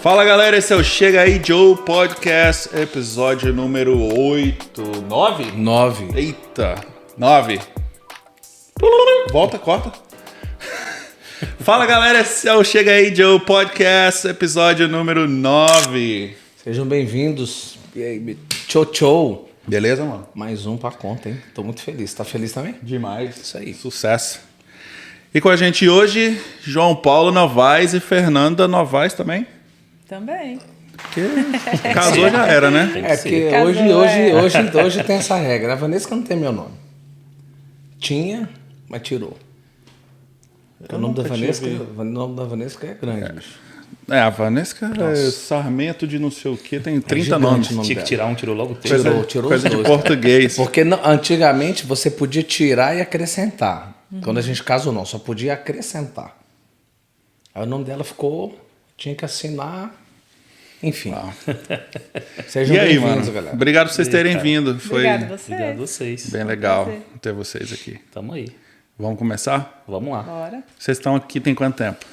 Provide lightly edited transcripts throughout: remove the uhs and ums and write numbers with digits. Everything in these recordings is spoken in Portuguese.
Fala galera, esse é o Chega Aí Joe Podcast, episódio número 8. 9? 9. Eita, 9. Volta, corta. Fala galera, esse é o Chega Aí Joe Podcast, episódio número 9. Sejam bem-vindos. E aí, tchau. Beleza, mano? Mais um pra conta, hein? Tô muito feliz. Tá feliz também? Demais. Isso aí. Sucesso. E com a gente hoje, João Paulo Novaes e Fernanda Novaes também. Também. Porque casou já era, né? É porque Casou, hoje tem essa regra. A Vanessa não tem meu nome. Tinha, mas tirou. O nome da Vanessa é grande, bicho. A Vanessa é Sarmento de não sei o que, tem 30 nomes. Tinha que tirar um, tirou logo o texto. Tirou Coisa os de dois. português. Porque antigamente você podia tirar e acrescentar. Quando a gente casou, não, só podia acrescentar. Aí o nome dela ficou, tinha que assinar. Enfim. Sejam E aí, bem-vindos, mano? galera. Obrigado por vocês terem vindo. Foi Obrigado a você. Obrigado a vocês. bem legal Prazer. ter vocês aqui. Tamo aí. Vamos começar? Vamos lá. Bora. Vocês estão aqui tem quanto tempo?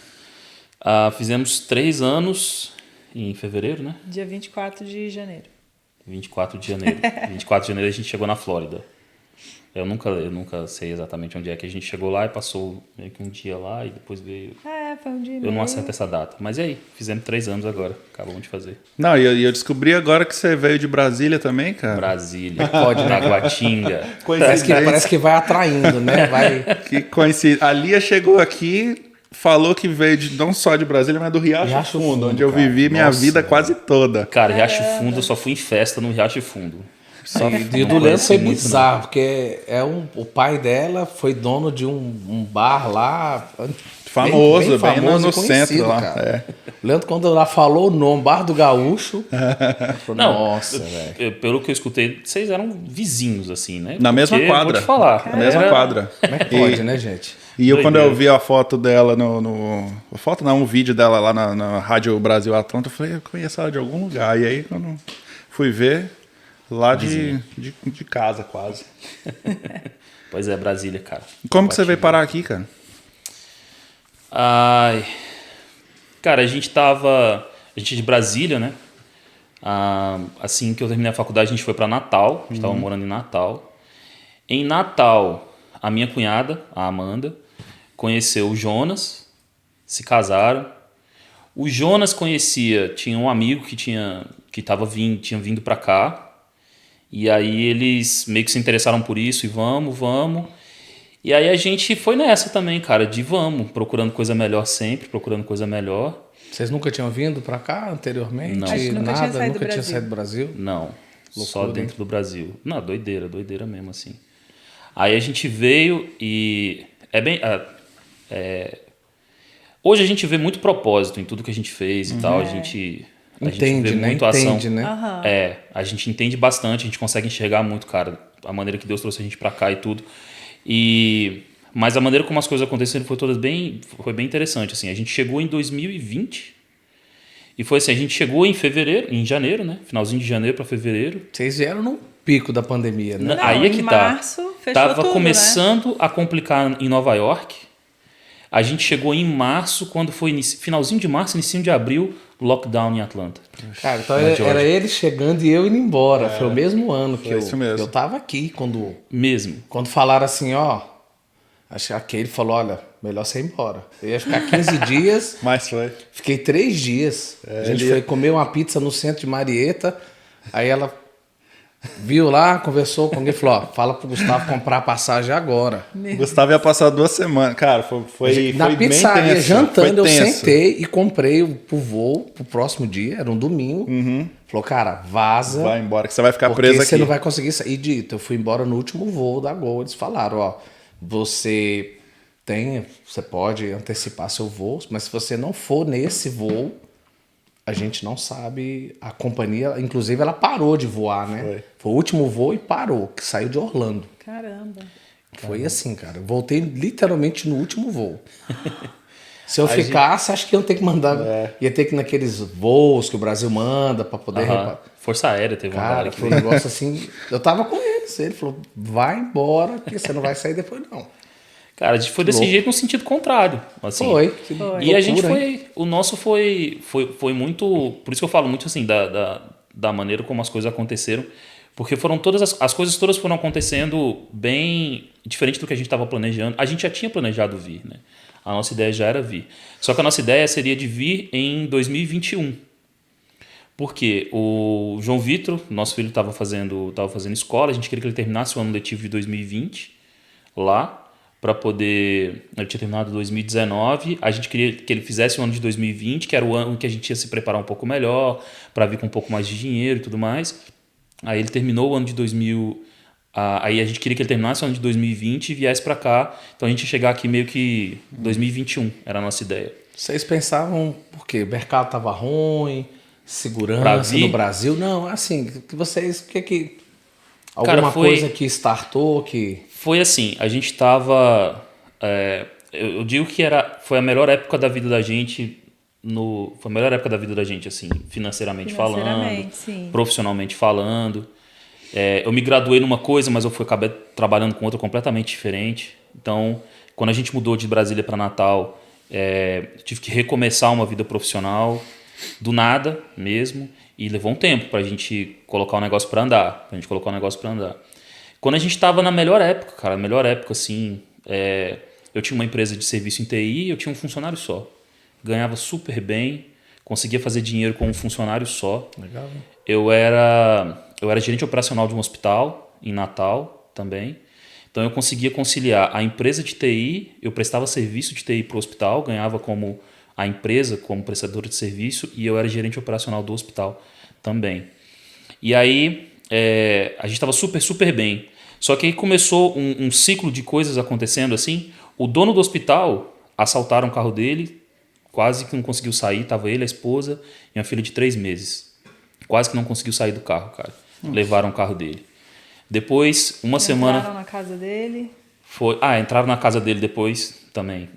Fizemos 3 anos em fevereiro, né? Dia 24 de janeiro. 24 de janeiro. 24 de janeiro a gente chegou na Flórida. Eu nunca sei exatamente onde é que a gente chegou lá e passou meio que um dia lá e depois veio. Foi um dia e Eu meio. não acerto essa data. Mas e aí? Fizemos 3 anos agora. Acabamos de fazer. Não, e eu descobri agora que você veio de Brasília também, cara. Brasília. Pode, na Guatinga. Parece que vai atraindo, né? Vai. Que coincidência. A Lia chegou aqui, falou que veio não só de Brasília, mas do Riacho Fundo, onde eu cara. vivi minha Nossa, vida quase toda. Cara, Riacho Fundo, eu só fui em festa no Riacho Fundo. E o do Leandro foi bizarro, porque o pai dela foi dono de um bar lá. Famoso, bem famoso no e conhecido, centro lá. cara. O Leandro, quando ela falou o nome, Bar do Gaúcho, eu falei, Não, nossa, velho. Pelo que eu escutei, vocês eram vizinhos, assim, né? Na mesma Porque, quadra. Vou te falar. Na mesma quadra. Como é que pode, né, gente? E eu, quando Doideira. eu vi a foto dela um vídeo dela lá na Rádio Brasil Atlanta, eu falei, eu conheço ela de algum lugar. E aí, quando fui ver, lá de casa quase. Pois é, Brasília, cara. Como que você veio parar aqui, cara? Ai. Cara, a gente é de Brasília, né? Assim que eu terminei a faculdade, a gente foi pra Natal. A gente tava morando em Natal. Em Natal, a minha cunhada, a Amanda, conheceu o Jonas, se casaram. O Jonas tinha um amigo que tinha vindo pra cá. E aí eles meio que se interessaram por isso e vamos. E aí a gente foi nessa também, cara, de vamos, procurando coisa melhor sempre, procurando coisa melhor. Vocês nunca tinham vindo pra cá anteriormente? Não. A gente nunca tinha saído nunca do tinha Brasil. saído do Brasil? Não, só Loucura, dentro do Brasil. Não, doideira mesmo assim. Aí a gente veio e hoje a gente vê muito propósito em tudo que a gente fez e tal, a gente Entende, vê né? muito ação. Entende, né? Aham. A gente entende bastante, a gente consegue enxergar muito, cara, a maneira que Deus trouxe a gente pra cá e tudo. Mas a maneira como as coisas aconteceram foi bem interessante, assim. A gente chegou em 2020 e foi assim, a gente chegou em janeiro, né? Finalzinho de janeiro pra fevereiro. Vocês vieram no pico da pandemia, né? Não, Aí é que em tá. março, fechou Tava tudo, começando a complicar em Nova York. A gente chegou em março, quando foi finalzinho de março, início de abril, lockdown em Atlanta. Cara, então Na era Georgia. ele chegando e eu indo embora. Foi o mesmo ano que Foi isso mesmo. eu tava aqui quando Mesmo. falaram assim, ó. Acho que aquele falou, olha, melhor você ir embora. Eu ia ficar 15 dias, Mas foi. fiquei 3 dias. A gente foi comer uma pizza no centro de Marieta. Aí ela viu lá, conversou com alguém e falou, ó, fala pro Gustavo comprar a passagem agora. Gustavo ia passar 2 semanas. Cara, foi Na bem pizzaria, tenso. jantando, eu Foi tenso. sentei e comprei pro voo pro próximo dia, era um domingo. Falou, cara, vaza. Vai embora, que você vai ficar Porque preso você aqui. não vai conseguir sair. E dito, eu fui embora no último voo da Gol. Eles falaram, ó, você pode antecipar seu voo, mas se você não for nesse voo, a gente não sabe. A companhia, inclusive, ela parou de voar, né? Foi o último voo e parou, que saiu de Orlando. Caramba. Foi assim, cara. Eu voltei literalmente no último voo. Se eu ficasse, acho que iam ter que mandar. Ia ter que ir naqueles voos que o Brasil manda pra poder reparar. Força Aérea teve uma Cara, galera que foi um negócio assim. Eu tava com eles. Ele falou: vai embora, porque você não vai sair depois, não. Cara, a gente foi desse Louco. jeito no sentido contrário. Assim. Foi. E a gente Loucura, hein? foi. O nosso foi muito. Por isso que eu falo muito assim da maneira como as coisas aconteceram. Porque foram todas as coisas todas foram acontecendo bem diferente do que a gente estava planejando. A gente já tinha planejado vir, né? A nossa ideia já era vir. Só que a nossa ideia seria de vir em 2021. Porque o João Vitor, nosso filho, estava fazendo escola, a gente queria que ele terminasse o ano letivo de 2020 lá, para poder. Ele tinha terminado 2019, a gente queria que ele fizesse o ano de 2020, que era o ano que a gente ia se preparar um pouco melhor, para vir com um pouco mais de dinheiro e tudo mais. Aí ele terminou o ano de 2000. Aí a gente queria que ele terminasse o ano de 2020 e viesse para cá. Então a gente ia chegar aqui meio que 2021, era a nossa ideia. Vocês pensavam por quê? O mercado estava ruim, Pra segurança vir? no Brasil? Não, assim, que vocês... que Cara, alguma foi- coisa que startou, que... Foi assim, a gente tava. Eu digo que foi a melhor época da vida da gente. Foi a melhor época da vida da gente, assim, financeiramente falando, Financeiramente, sim. profissionalmente falando. Eu me graduei numa coisa, mas acabei trabalhando com outra completamente diferente. Então, quando a gente mudou de Brasília para Natal, eu tive que recomeçar uma vida profissional do nada mesmo. E levou um tempo pra gente colocar o negócio pra andar. Quando a gente estava na melhor época, cara, melhor época, assim, eu tinha uma empresa de serviço em TI, eu tinha um funcionário só. Ganhava super bem, conseguia fazer dinheiro com um funcionário só. Legal, hein? Eu era gerente operacional de um hospital em Natal também. Então eu conseguia conciliar a empresa de TI, eu prestava serviço de TI para o hospital, ganhava como a empresa, como prestadora de serviço, e eu era gerente operacional do hospital também. E aí a gente estava super, super bem. Só que aí começou um ciclo de coisas acontecendo assim. O dono do hospital assaltaram o carro dele, quase que não conseguiu sair. Tava ele, a esposa e uma filha de 3 meses. Quase que não conseguiu sair do carro, cara. Levaram o carro dele. Depois, uma semana... Entraram na casa dele. entraram na casa dele depois também.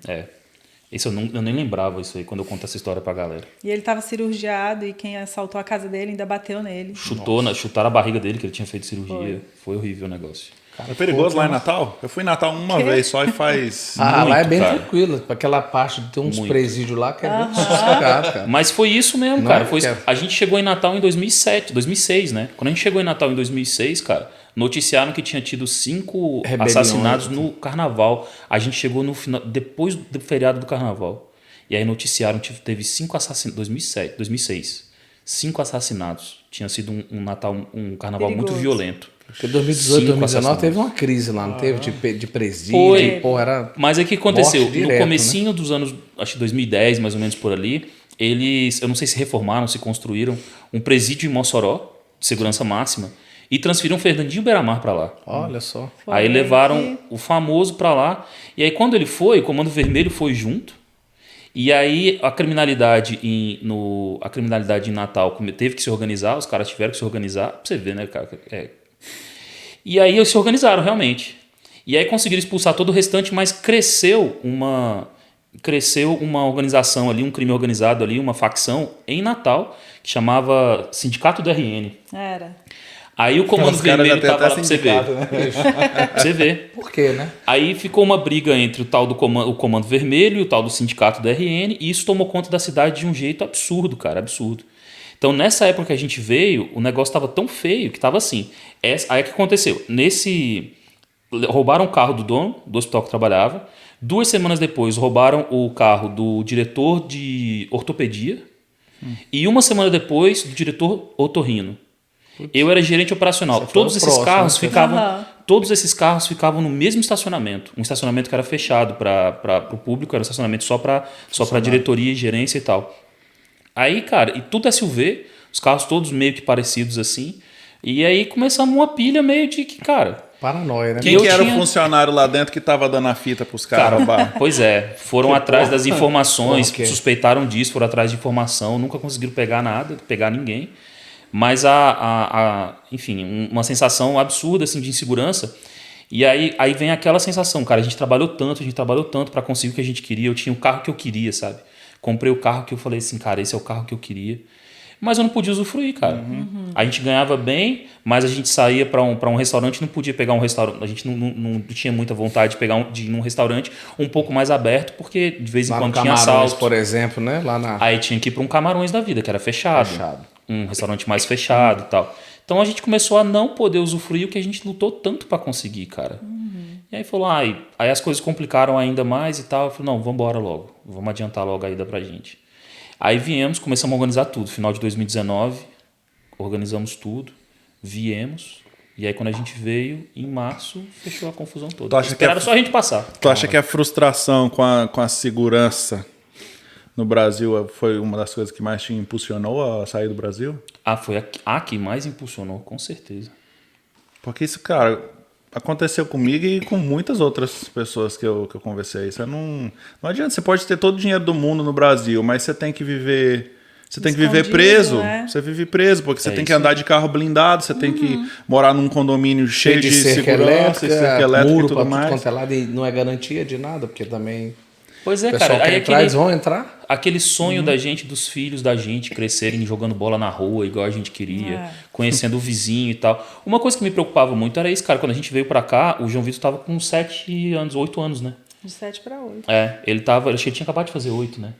Isso eu nem lembrava isso aí, quando eu conto essa história pra galera. E ele estava cirurgiado e quem assaltou a casa dele ainda bateu nele. Chutaram a barriga dele, que ele tinha feito cirurgia. Foi horrível o negócio. É perigoso lá em Natal? Eu fui em Natal uma vez só e faz. Ah, lá é bem cara. tranquilo. Aquela parte de ter uns Muito. presídios lá que é bem sossegado, cara. Mas foi isso mesmo, Não cara. é? Foi isso. Que é- A gente chegou em Natal em 2006, né? Quando a gente chegou em Natal em 2006, cara, noticiaram que tinha tido 5 Rebeliões. assassinatos no Carnaval. A gente chegou no final, depois do feriado do Carnaval. E aí noticiaram que teve 5 assassinatos. 2006. 5 assassinatos. Tinha sido um Natal, um Carnaval muito Perigoso. violento. Porque 2018, 5 2019 teve assassinatos. uma crise lá, não teve? De presídio, Foi. porra, era... Mas aí o que aconteceu? Morte direto, No comecinho dos anos, acho que 2010, mais ou menos por ali, eu não sei se reformaram, se construíram um presídio em Mossoró, de segurança máxima, e transferiram Fernandinho Beiramar para lá. Olha só. Foi Aí aí levaram que- o famoso para lá. E aí quando ele foi, o Comando Vermelho foi junto. E aí a criminalidade em Natal teve que se organizar, os caras tiveram que se organizar. Pra você ver, né, cara? E aí eles se organizaram realmente. E aí conseguiram expulsar todo o restante, mas cresceu uma organização ali, um crime organizado ali, uma facção em Natal, que chamava Sindicato do RN. Era. Aí o Comando Os caras já Vermelho têm tava lá até pra você ver. sindicato, né? Pra você ver. Por quê, né? Aí ficou uma briga entre o tal do o Comando Vermelho e o tal do Sindicato do RN, e isso tomou conta da cidade de um jeito absurdo, cara, absurdo. Então, nessa época que a gente veio, o negócio estava tão feio que estava assim. Aí o que aconteceu? Roubaram o carro do dono do hospital que trabalhava. 2 semanas depois, roubaram o carro do diretor de ortopedia. E 1 semana depois, do diretor otorrino. Eu era gerente operacional. Você foi Todos o esses próximo, carros né? ficavam... Aham. Todos esses carros ficavam no mesmo estacionamento. Um estacionamento que era fechado para o público, era um estacionamento só para diretoria e gerência e tal. Aí, cara, e tudo SUV, os carros todos meio que parecidos assim. E aí começamos uma pilha meio de que, cara... Paranoia, né? Quem eu que era tinha- o funcionário lá dentro que tava dando a fita pros caras Cara, roubar? pois é, foram atrás das informações, Ok. suspeitaram disso, foram atrás de informação, nunca conseguiram pegar nada, pegar ninguém. Mas enfim, uma sensação absurda assim de insegurança. E aí vem aquela sensação, cara, a gente trabalhou tanto para conseguir o que a gente queria. Eu tinha o carro que eu queria, sabe? Comprei o carro que eu falei assim, cara, esse é o carro que eu queria. mas eu não podia usufruir, cara. A gente ganhava bem, mas a gente saía para um restaurante, não podia pegar um restaurante. A gente não tinha muita vontade de de ir num restaurante um pouco mais aberto, porque de vez em Lá no quando tinha Camarões, assalto. por exemplo, né? Lá na... Aí tinha que ir para um Camarões da vida, que era fechado. Um restaurante mais fechado e tal. Então a gente começou a não poder usufruir o que a gente lutou tanto para conseguir, cara. E aí falou, aí as coisas complicaram ainda mais e tal. Eu falei, não, vamos embora logo. Vamos adiantar logo a ida pra gente. Aí viemos, começamos a organizar tudo. Final de 2019, organizamos tudo, viemos. E aí quando a gente veio, em março, fechou a confusão toda. Tu acha que Esperava só a gente passar. Tu acha que a frustração com a segurança no Brasil foi uma das coisas que mais te impulsionou a sair do Brasil? Foi a que mais impulsionou, com certeza. Porque isso, cara, aconteceu comigo e com muitas outras pessoas que eu conversei. Você não adianta, você pode ter todo o dinheiro do mundo no Brasil, mas você tem que viver... Você tem que viver Escondido, preso. né? Você vive preso, porque você tem que isso andar de carro blindado, você tem que morar num condomínio cheio de cerca segurança, cerca elétrica muro e tudo pra tudo mais. quanto é lado, e não é garantia de nada, porque também Pois é, o pessoal cara. quer Aí entrar, eles vão entrar. aquele sonho da gente, dos filhos da gente crescerem jogando bola na rua, igual a gente queria, conhecendo o vizinho e tal. Uma coisa que me preocupava muito era isso, cara. Quando a gente veio pra cá, o João Vitor tava com 7 anos, 8 anos, né? De 7 para 8. Ele acho que ele tinha acabado de fazer 8, né?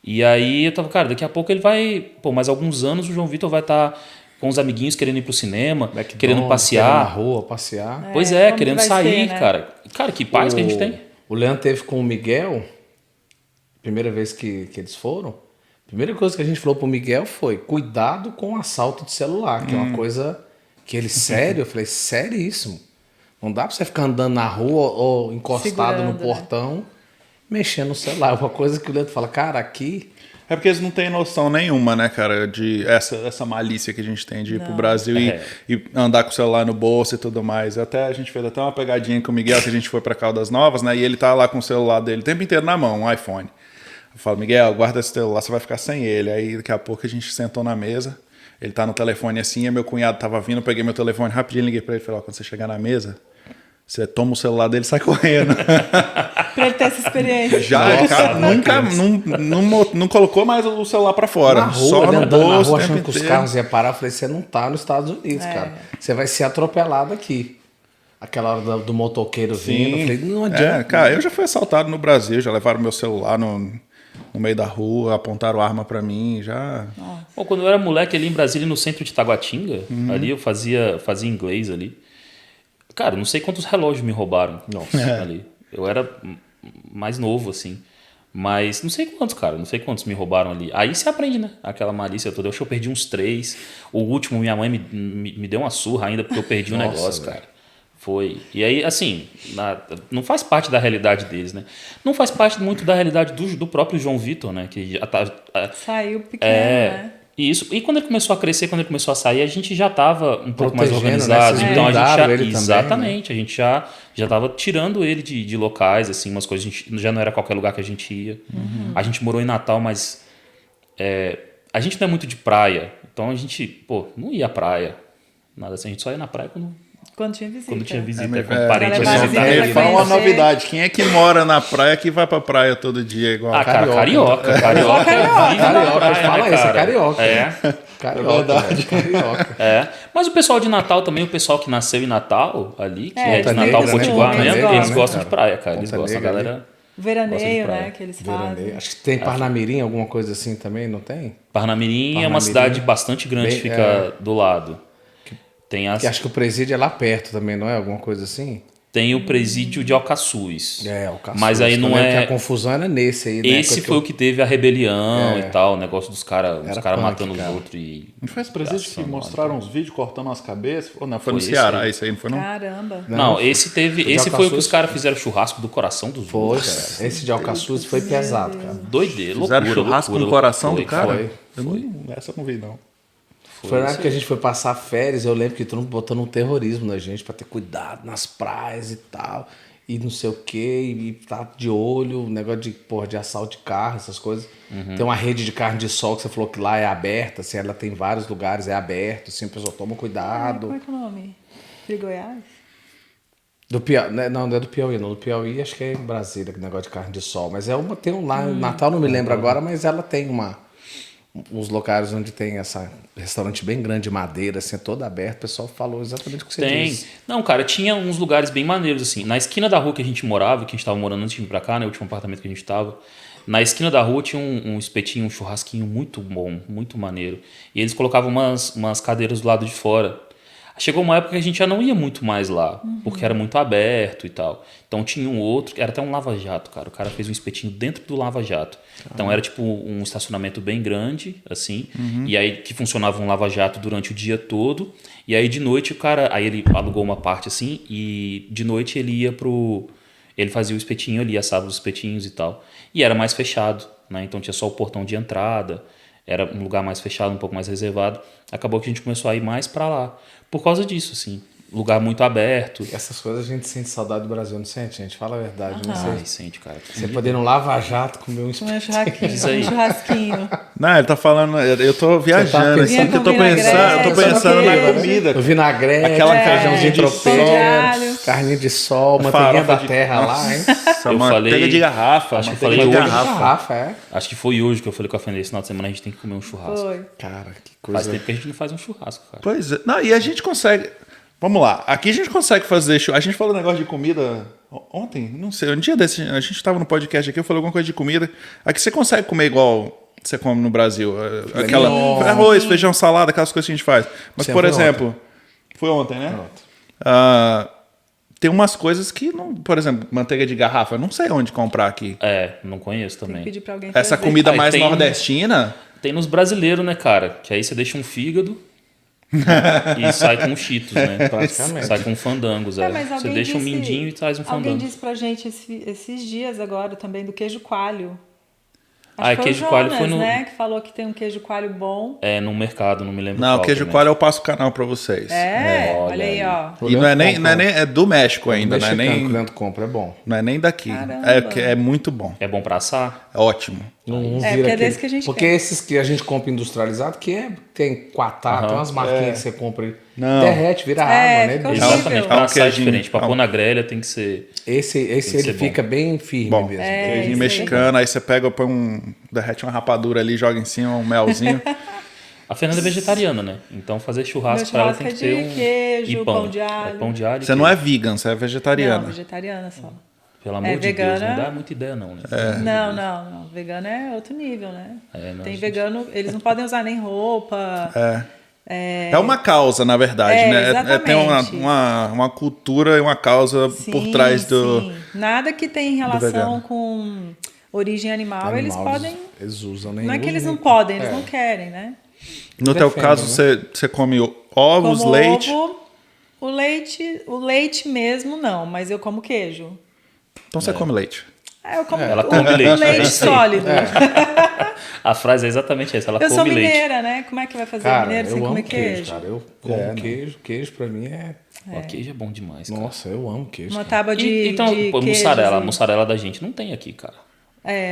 E aí eu tava, cara, daqui a pouco ele vai... Pô, mais alguns anos o João Vitor vai estar com os amiguinhos querendo ir pro cinema, querendo Querendo na passear. rua, passear. Pois é, como querendo que vai sair, ser, né? cara. Cara, que paz que a gente tem. O Leandro teve com o Miguel, primeira vez que eles foram. A primeira coisa que a gente falou pro Miguel foi: cuidado com o assalto de celular, que é uma coisa que ele, sério, eu falei, seríssimo. Não dá pra você ficar andando na rua ou encostado no Segurando, portão, mexendo no celular. Uma coisa que o Leandro fala, cara, aqui. É porque eles não têm noção nenhuma, né, cara, de essa malícia que a gente tem de ir pro Brasil e andar com o celular no bolso e tudo mais. A gente fez até uma pegadinha com o Miguel, que a gente foi pra Caldas Novas, né, e ele tá lá com o celular dele o tempo inteiro na mão, um iPhone. Eu falo, Miguel, guarda esse celular, você vai ficar sem ele. Aí daqui a pouco a gente sentou na mesa, ele tá no telefone assim, e meu cunhado tava vindo, eu peguei meu telefone rapidinho, liguei pra ele e falei, ó, quando você chegar na mesa, você toma o celular dele e sai correndo. Pra ele ter essa experiência. Já, cara, nunca, não colocou mais o celular pra fora. Na rua, só ele no andando na bolso, rua o tempo achando que os inteiro. carros iam parar. Eu falei, você não tá nos Estados Unidos, cara. Você vai ser atropelado aqui. Aquela hora do motoqueiro vindo. Eu falei, não adianta. Cara, eu já fui assaltado no Brasil, já levaram meu celular no meio da rua, apontaram arma pra mim, já... Bom, quando eu era moleque ali em Brasília, no centro de Taguatinga, ali eu fazia inglês ali. Cara, não sei quantos relógios me roubaram ali. Eu era mais novo, assim. Mas não sei quantos, cara. Não sei quantos me roubaram ali. Aí você aprende, né? Aquela malícia toda. Eu acho que eu perdi uns 3. O último, minha mãe me deu uma surra ainda porque eu perdi um negócio, cara. Foi. E aí, assim, não faz parte da realidade deles, né? Não faz parte muito da realidade do próprio João Vitor, né? Que já tá... Saiu pequeno, né? Isso. E quando ele começou a crescer, quando ele começou a sair, a gente já estava um pouco mais Protegendo, organizado. né? Vocês Então a gente já... blindaram ele também, Exatamente. A gente já estava tirando ele de locais, assim, umas coisas. A gente, já não era qualquer lugar que a gente ia. A gente morou em Natal, mas a gente não é muito de praia. Então a gente, pô, não ia à praia. Nada assim. A gente só ia na praia Quando tinha visita. quando tinha visita. mas- Quando parente Pra ia levar visitar. visita, Me pra fala uma conhecer. novidade, quem é que mora na praia que vai pra praia todo dia igual? Ah, cara, carioca. Carioca. Vive na Carioca, praia, fala né, isso, é cara? carioca. É. Carioca, velho, carioca. Mas o pessoal de Natal também, o pessoal que nasceu em Natal ali, que é de Ponta Natal Negra, né? Potiguar Ponta mesmo, Negra, eles né, gostam cara? de praia, cara. Eles Ponta gostam, a Negra ali. galera. Veraneio, praia. né? Que eles Veraneio. fazem. Acho que tem Parnamirim, alguma coisa assim também, não tem? Parnamirim é uma Parnamirim. cidade bastante grande, Bem, fica do lado. Tem, Que acho que o presídio é lá perto também, não é? Alguma coisa assim? tem o presídio de Alcaçuz. O Caçuz. Mas aí Eu não lembro que é... a confusão era nesse aí, né? Esse foi o que teve a rebelião e tal, o negócio dos caras Era cara punk, matando cara. os outros e... Não foi esse presídio que Ação, mostraram uns vídeos cortando as cabeças? Ou não, foi no Foi Ceará, esse aí. isso aí não foi não? Caramba. Não, esse teve... de Esse foi o que Alcaçuz. os caras fizeram churrasco do coração dos Foi, outros. cara. Esse de Alcaçuz foi pesado, cara. Doideira, Fizeram loucura, churrasco loucura, no coração foi, do cara? foi. Essa eu não vi, não. Foi na época que a gente foi passar férias, eu lembro que todo mundo botando um terrorismo na gente pra ter cuidado nas praias e tal, e não sei o quê, e tá de olho, negócio de, porra, de assalto de carro, essas coisas. Tem uma rede de carne de sol que você falou que lá é aberta, assim, ela tem vários lugares, é aberto, assim, o pessoal toma cuidado. Como é que é o nome? De Goiás? Do Piauí, né? Não é do Piauí, não. Do Piauí acho que é em Brasília, que negócio de carne de sol. Mas é uma, tem um lá, em Natal não me lembro agora, mas ela tem os locais onde tem essa restaurante bem grande de madeira, assim, todo aberto, o pessoal falou exatamente o que você Tem. disse. Não, cara, tinha uns lugares bem maneiros, assim. Na esquina da rua que a gente morava, que a gente tava morando antes de vir pra cá, né? O último apartamento que a gente tava. Na esquina da rua tinha um espetinho, um churrasquinho muito bom, muito maneiro. E eles colocavam umas cadeiras do lado de fora. Chegou uma época que a gente já não ia muito mais lá, porque era muito aberto e tal. Então tinha um outro, era até um lava-jato, cara. O cara fez um espetinho dentro do lava-jato. Então era tipo um estacionamento bem grande, assim. E aí que funcionava um lava-jato durante o dia todo. E aí de noite o cara, aí ele alugou uma parte assim, e de noite ele ia ele fazia o espetinho ali, assava os espetinhos e tal. E era mais fechado, né? Então tinha só o portão de entrada. Era um lugar mais fechado, um pouco mais reservado. Acabou que a gente começou a ir mais pra lá. Por causa disso, assim. Lugar muito aberto. Essas coisas a gente sente saudade do Brasil, não sente, gente? Fala a verdade. Né? Ai, sente, cara. Você poder ir no Lava Jato comer um Comer um Isso aí. churrasquinho. Não, ele tá falando, eu tô viajando, pensando- assim, que eu tô Vinagrete, pensando na né? comida. O vinagrete, Aquela feijãozinho de tropeiro, pão de alho. carninha de sol, manteiguinha Farofa da de- terra lá, hein? Essa Eu manteiga falei- de garrafa. acho que eu manteiga falei de hoje. garrafa. Garrafa, é. Acho que foi hoje que eu falei com a Fernanda, esse final de semana a gente tem que comer um churrasco. Foi. Cara, que Faz coisa. tempo que a gente não faz um churrasco, cara. Pois é. Não, e a gente consegue... Vamos lá. Aqui a gente consegue fazer... A gente falou negócio de comida ontem, não sei. Um dia desse, a gente tava no podcast aqui, eu falei alguma coisa de comida. Aqui você consegue comer igual você come no Brasil. Aquela arroz, feijão, salada, aquelas coisas que a gente faz. Mas, Você por foi exemplo... Foi ontem, né? Pronto. Tem umas coisas que, não, por exemplo, manteiga de garrafa, eu não sei onde comprar aqui. Não conheço Tem que também. pedir pra alguém Essa trazer. comida Aí mais tem- nordestina... Tem nos brasileiros, né, cara? Que aí você deixa um fígado e sai com cheetos, né? Praticamente. Sai com fandangos, é. Mas Você alguém deixa um disse- mindinho e traz um Alguém fandango. disse pra gente esses dias agora também do queijo coalho. Ah, que foi queijo o coalho Jonas, foi no- né? Que falou que tem um queijo coalho bom. É, no mercado, não me lembro Não, qual queijo também. coalho eu passo o canal pra vocês. Olha olha aí, aí. ó. E não é nem, é do México ainda, não é Mexicano que o nem, Leandro compra, é bom. não é nem daqui. Caramba. É muito bom. É bom pra assar? É ótimo. Não porque vira é aquele- desse que a gente Porque quer. esses que a gente compra industrializado, tem quatá, tem umas marquinhas que você compra aí. Não. Derrete, vira É, água, né? fica bicho? horrível. Exatamente, É pra um assar é queijinho. diferente. Pra pôr na grelha tem que ser... Esse que ele ser bom. fica bem firme Bom. mesmo. É, Queijinho isso aí. mexicano, aí você pega, põe derrete uma rapadura ali, joga em cima, um melzinho. A Fernanda é vegetariana, né? Então fazer churrasco Meu pra ela churrasco tem que é ter de um... queijo, e pão de alho. É pão de alho e Você não é queijo. vegan, você é Não, vegetariana. vegetariana só. Pelo amor É de Deus, vegana. não dá muita ideia não, né? Não. Vegano é outro nível, né? Não, Tem gente. vegano, eles não podem usar nem roupa. É uma causa, na verdade, É, né? Tem exatamente. uma cultura e uma causa por trás do... Sim. Nada que tem em relação vegano. com origem animal, eles Animal, podem. Eles usam nem Não é que eles usam, não nem- podem, eles É. não querem, né? No teu Defendem, caso, né? você come ovos, Como leite... ovo, o leite mesmo não, mas eu como queijo. Então você come leite. Eu como Ela o, come leite, o leite é isso aí. sólido. A frase é exatamente essa, ela Eu come sou leite. mineira, né? Como é que vai fazer Cara, mineiro sem eu comer amo queijo, queijo? cara. Eu como queijo. Queijo pra mim é... O queijo é bom demais, cara. Nossa, eu amo queijo. Uma cara. tábua de, Então, de pô, queijos mussarela. A e- mussarela da gente não tem aqui, cara.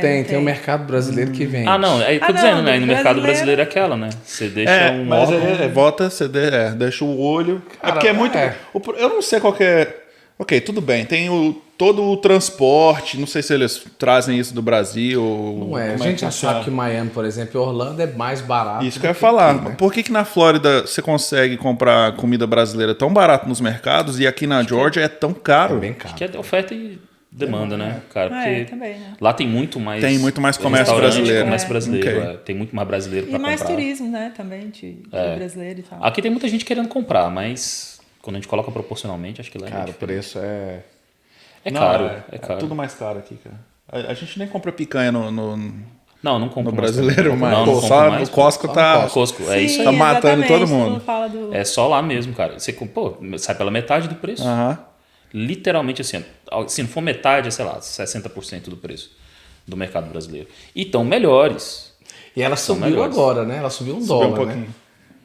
Tem um mercado brasileiro que vende. Ah, não, é o que eu tô não, dizendo, né? do No mercado brasileiro- brasileiro é aquela, né? Você deixa um mas órgão... volta, você deixa o olho. Cara, porque é muito. é. Eu não sei qual que é. Ok, tudo bem. Tem todo o transporte. Não sei se eles trazem isso do Brasil. Não é. A como gente que achava funciona. que Miami, por exemplo, e Orlando é mais barato. Isso do que eu ia que falar. aqui, né? Por que na Flórida você consegue comprar comida brasileira tão barato nos mercados e aqui na Georgia é tão caro? É bem caro. Que é oferta e demanda, né, cara? Porque também, né? lá tem muito mais... Tem muito mais comércio restaurante, brasileiro. comércio brasileiro, Ok. é. Tem muito mais brasileiro E pra mais comprar. turismo, né? Também de brasileiro e tal. Aqui tem muita gente querendo comprar, mas quando a gente coloca proporcionalmente, acho que lá é Cara, meio o diferente. preço é... É Não, caro, é caro. tudo mais caro aqui, cara. A gente nem compra picanha no Não compro no mais brasileiro, também. mas Não, pô, compro só mais, no Costco tá. Costco, é isso Sim, aí. Tá matando exatamente, todo todo mundo. mundo fala do... É só lá mesmo, cara. Você, pô, sai pela metade do preço. Aham. Literalmente assim, se não for metade, é, sei lá, 60% do preço do mercado brasileiro. E tão melhores. E ela São subiu melhores. agora, né? Ela subiu Subiu dólar, um pouquinho. né?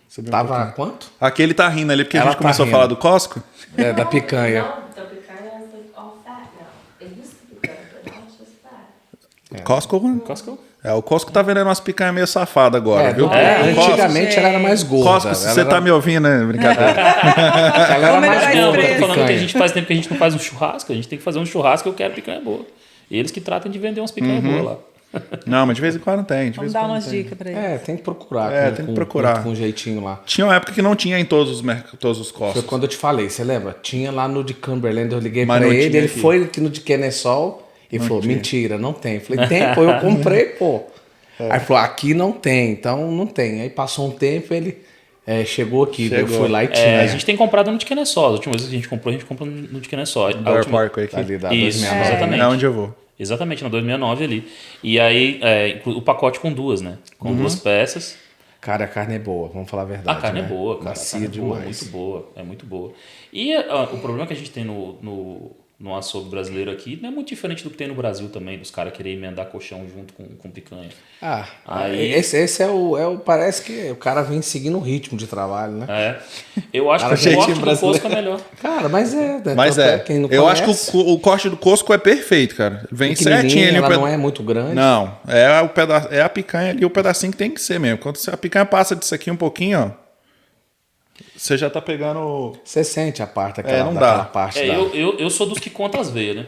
Subiu um Tava pouquinho. quanto? Aqui ele tá rindo ali, porque a Ela gente tá começou rindo. a falar do Costco. É, da picanha. No, the picanha is like all fat now. It used to be good, but now it's just fat. Costco? Costco? O Costco tá vendendo umas picanhas meio safadas agora, viu? Antigamente Costco, ela era mais gorda. Costco, se Ela você era- tá me ouvindo, né? Brincadeira. Ela era Como ele mais vai Não, gorda eu que tô falando que a picanha. gente faz tempo que a gente não faz um churrasco, a gente tem que fazer um churrasco, eu quero picanha boa. E eles que tratam de vender umas picanhas boas lá. Não, mas de vez em quando tem. Vamos dar umas dicas pra ele. Tem que procurar. Tem que procurar. Com um jeitinho lá. Tinha uma época que não tinha em todos os Foi costos. quando eu te falei, você lembra? Tinha lá no de Cumberland, eu liguei Mas pra não ele, tinha ele aqui. foi aqui no de Kennesaw e falou, mentira, não tem. Eu falei, tem, pô, eu comprei, pô. Aí ele falou, aqui não tem, então não tem. Aí passou um tempo, ele chegou aqui, eu fui lá e tinha. A gente tem comprado no de Kennesaw. A última vez que a gente comprou no de Kennesaw. Bear Parkway aqui. Ali da Isso, 269. exatamente. É onde eu vou. Exatamente, na 269 ali. E aí, o pacote com duas, né? Com duas peças. Cara, a carne é boa, vamos falar a verdade. A carne né? é boa, cara. Macia A carne é boa, demais. muito boa. É muito boa. E o problema que a gente tem no açougue brasileiro aqui não é muito diferente do que tem no Brasil também, dos caras quererem emendar colchão junto com picanha. Aí- Esse é o. Parece que o cara vem seguindo o ritmo de trabalho, né? Eu acho Cara, que o jeitinho corte do brasileiro. Costco é melhor. Cara, mas né? Mas Tanto quem não eu acho que conhece, o corte do Costco é perfeito, cara. Vem pequenininha, certinho ali. ela não é muito grande. Não, é a picanha ali, o pedacinho que tem que ser mesmo. Quando a picanha passa disso aqui um pouquinho, ó, você já tá pegando... Você sente a parte não dá. daquela parte da... Eu sou dos que conta as veias, né?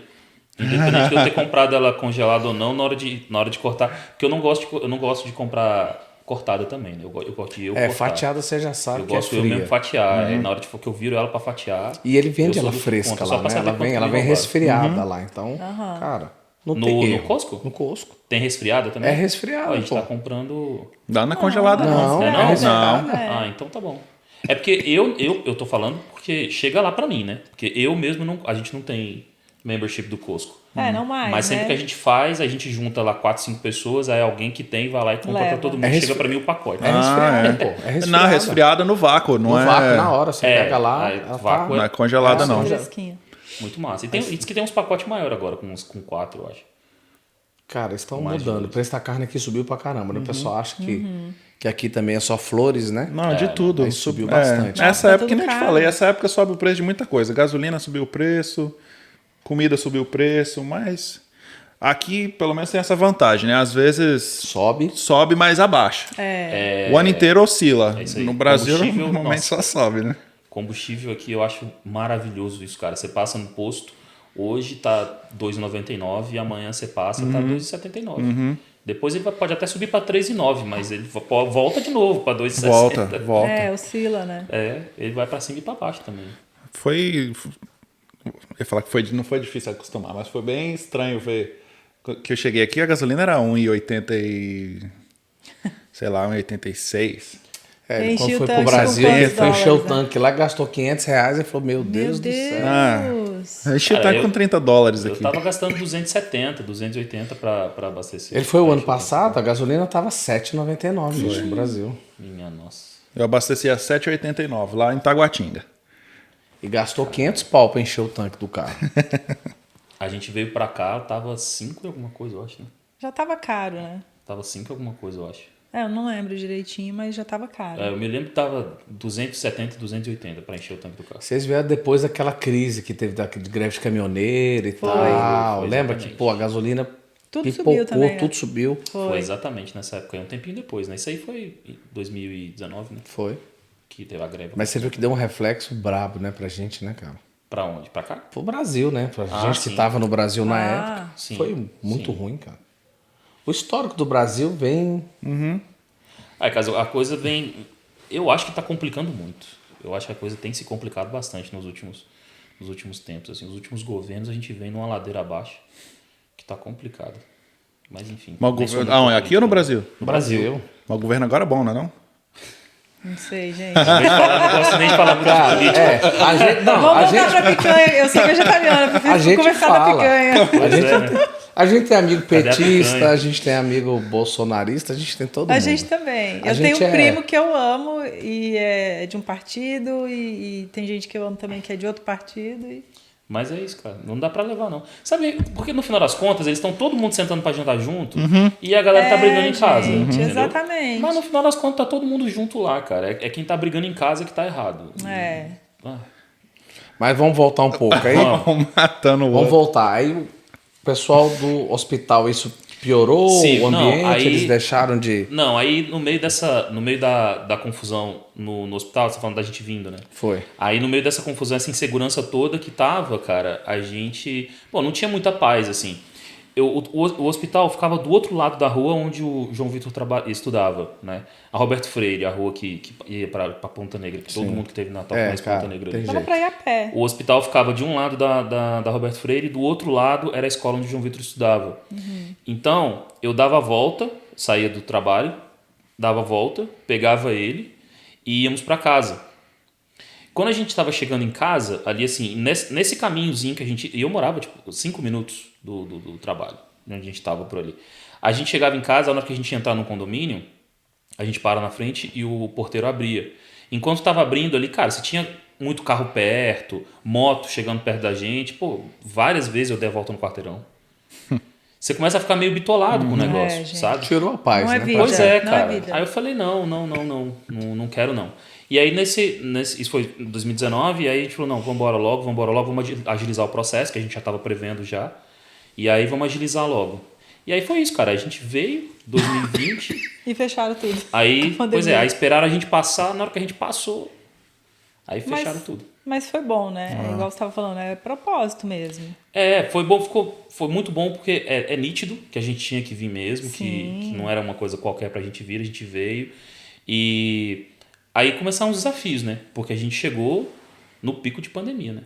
Independente de eu ter comprado ela congelada ou não, na hora de cortar. Porque eu não gosto de comprar cortada também, né? Eu gosto de cortar. fatiada você já sabe Eu que é gosto eu fria. mesmo fatiar. Na hora que eu viro ela pra fatiar. E ele vende eu sou ela dos que fresca conta, lá, só né? pra saber Ela quanto vem me roubaram. resfriada lá, então, cara, não tem erro. No Costco? No Costco. Tem resfriada também? É resfriada, Ó, a gente pô. tá comprando... Dá na congelada, não. Não, É é resfriada. Não. Ah, então tá bom. É porque eu tô falando porque chega lá pra mim, né? Porque eu mesmo a gente não tem membership do Costco. Não mais, Mas sempre né? que a gente faz, a gente junta lá 4, 5 pessoas, aí alguém que tem vai lá e compra pra Leva. todo mundo. É Chega resfri- pra mim o pacote. É resfriada, pô. É resfriada. Não, resfriada no vácuo, não No é... vácuo, na hora, você pega lá, aí ela vácuo Não é é congelada, não. Fresquinha. muito massa. E diz que tem uns pacotes maiores agora, com 4, eu acho. Cara, estão Mais mudando. O juros. preço da carne aqui subiu pra caramba, né? O pessoal acha que aqui também é só flores, né? Não, de tudo. aí subiu bastante. Essa Tá época que tudo nem eu te caro. falei, essa época sobe o preço de muita coisa. Gasolina subiu o preço, comida subiu o preço, mas aqui pelo menos tem essa vantagem, né? Às vezes Sobe. sobe, mas abaixa. O ano inteiro oscila. É isso aí. No Brasil Combustível, normalmente nossa. só sobe, né? Combustível aqui eu acho maravilhoso isso, cara. Você passa no posto, hoje tá R$2,99 e amanhã você passa, tá R$2,79. Depois ele pode até subir para R$3,09, mas ele volta de novo para R$2,60. Volta. Oscila, né? Ele vai para cima e para baixo também. Eu ia falar que não foi difícil acostumar, mas foi bem estranho ver que eu cheguei aqui, a gasolina era 1,80 e... sei lá, 1,86. Enchi Quando o foi pro tanque Brasil, com ele quantos foi encher o dólares, né? tanque lá, gastou R$500 e falou, meu Meu Deus do céu. Deus. Eu enchi o Cara, tanque eu- com $30 Eu aqui. tava gastando 270, 280 para abastecer. Ele foi o ano passado, a gasolina tava R$7,99 gente, no Brasil. Minha nossa. Eu abasteci a 7,89 lá em Taguatinga. E gastou 500 pau pra encher o tanque do carro. A gente veio pra cá, tava 5 e alguma coisa, eu acho, né? Já tava caro, né? Tava 5 e alguma coisa, eu acho. Eu não lembro direitinho, mas já tava caro. Eu me lembro que tava 270, 280 pra encher o tanque do carro. Vocês vieram depois daquela crise que teve de greve de caminhoneiro e tal. Foi, Lembra exatamente. que, pô, a gasolina Tudo pipocou, subiu também, né? tudo subiu. Foi exatamente nessa época, um tempinho depois, né? Isso aí foi em 2019, né? Foi. Que teve a greve. Mas você viu que deu um reflexo brabo, né, pra gente, né, cara? Pra onde? Pra cá? Pro Brasil, né? Pra gente sim. que tava no Brasil na época. sim, Foi muito sim. ruim, cara. O histórico do Brasil vem... Aí, caso a coisa vem. Eu acho que tá complicando muito. Eu acho que a coisa tem se complicado bastante nos últimos tempos. Assim, os últimos governos a gente vem numa ladeira abaixo que tá complicado. Mas enfim. Mas o nem sou governo, muito aqui ou no político. Brasil? No Brasil. Mas o governo agora é bom, não é não? Não sei, gente. Não gosto nem de falar muito de política. A gente, não, Vamos a voltar gente, pra picanha. Eu sou vegetariana, eu a prefiro gente conversar da fala. picanha. Pois é, né? A gente tem amigo Cadê a petista, picanha? a gente tem amigo bolsonarista, a gente tem todo A mundo. gente também. A Eu gente tenho um é- primo que eu amo e é de um partido, e tem gente que eu amo também que é de outro partido. Mas é isso, cara. Não dá pra levar, não. Sabe, porque no final das contas, eles estão todo mundo sentando pra jantar junto e a galera tá brigando em casa. gente, entendeu? exatamente. Mas no final das contas, tá todo mundo junto lá, cara. É quem tá brigando em casa que tá errado. É. Ah, Mas vamos voltar um pouco aí. Um matando o Vamos outro. voltar. Aí o pessoal do hospital, isso piorou Sim, o não, ambiente? aí- Eles deixaram de... Não, aí no meio da confusão no hospital, você tá falando da gente vindo, né? Foi. Aí no meio dessa confusão, essa insegurança toda que tava, cara, a gente... Bom, não tinha muita paz, assim. O hospital ficava do outro lado da rua onde o João Vitor estudava, né? A Roberto Freire, a rua que ia para Ponta Negra, que todo mundo que teve Natal conhece cara, Ponta Negra. tem Dava jeito. pra ir a pé. O hospital ficava de um lado da Roberto Freire e do outro lado era a escola onde o João Vitor estudava. Então, eu dava a volta, saía do trabalho, dava a volta, pegava ele e íamos para casa. Quando a gente estava chegando em casa, ali assim, nesse caminhozinho que a gente... E eu morava, tipo, 5 minutos do trabalho, onde a gente estava por ali. A gente chegava em casa, na hora que a gente ia entrar no condomínio, a gente para na frente e o porteiro abria. Enquanto estava abrindo ali, cara, você tinha muito carro perto, moto chegando perto da gente. Pô, várias vezes eu dei a volta no quarteirão. Você começa a ficar meio bitolado com o negócio, gente. sabe? Tirou a paz, Não é né? vida. Pois é, Não é cara. vida. Aí eu falei, não quero não. E aí isso foi em 2019, e aí a gente falou, não, vamos embora logo, vamos agilizar o processo, que a gente já estava prevendo já. E aí vamos agilizar logo. E aí foi isso, cara. A gente veio, 2020, E fecharam tudo. aí, A pandemia. pois é, aí esperaram a gente passar, na hora que a gente passou, aí fecharam tudo. Mas foi bom, né? É igual você estava falando, é propósito mesmo. Foi bom, foi muito bom porque é nítido que a gente tinha que vir mesmo, que não era uma coisa qualquer pra gente vir, a gente veio. E aí começaram os desafios, né? Porque a gente chegou no pico de pandemia, né?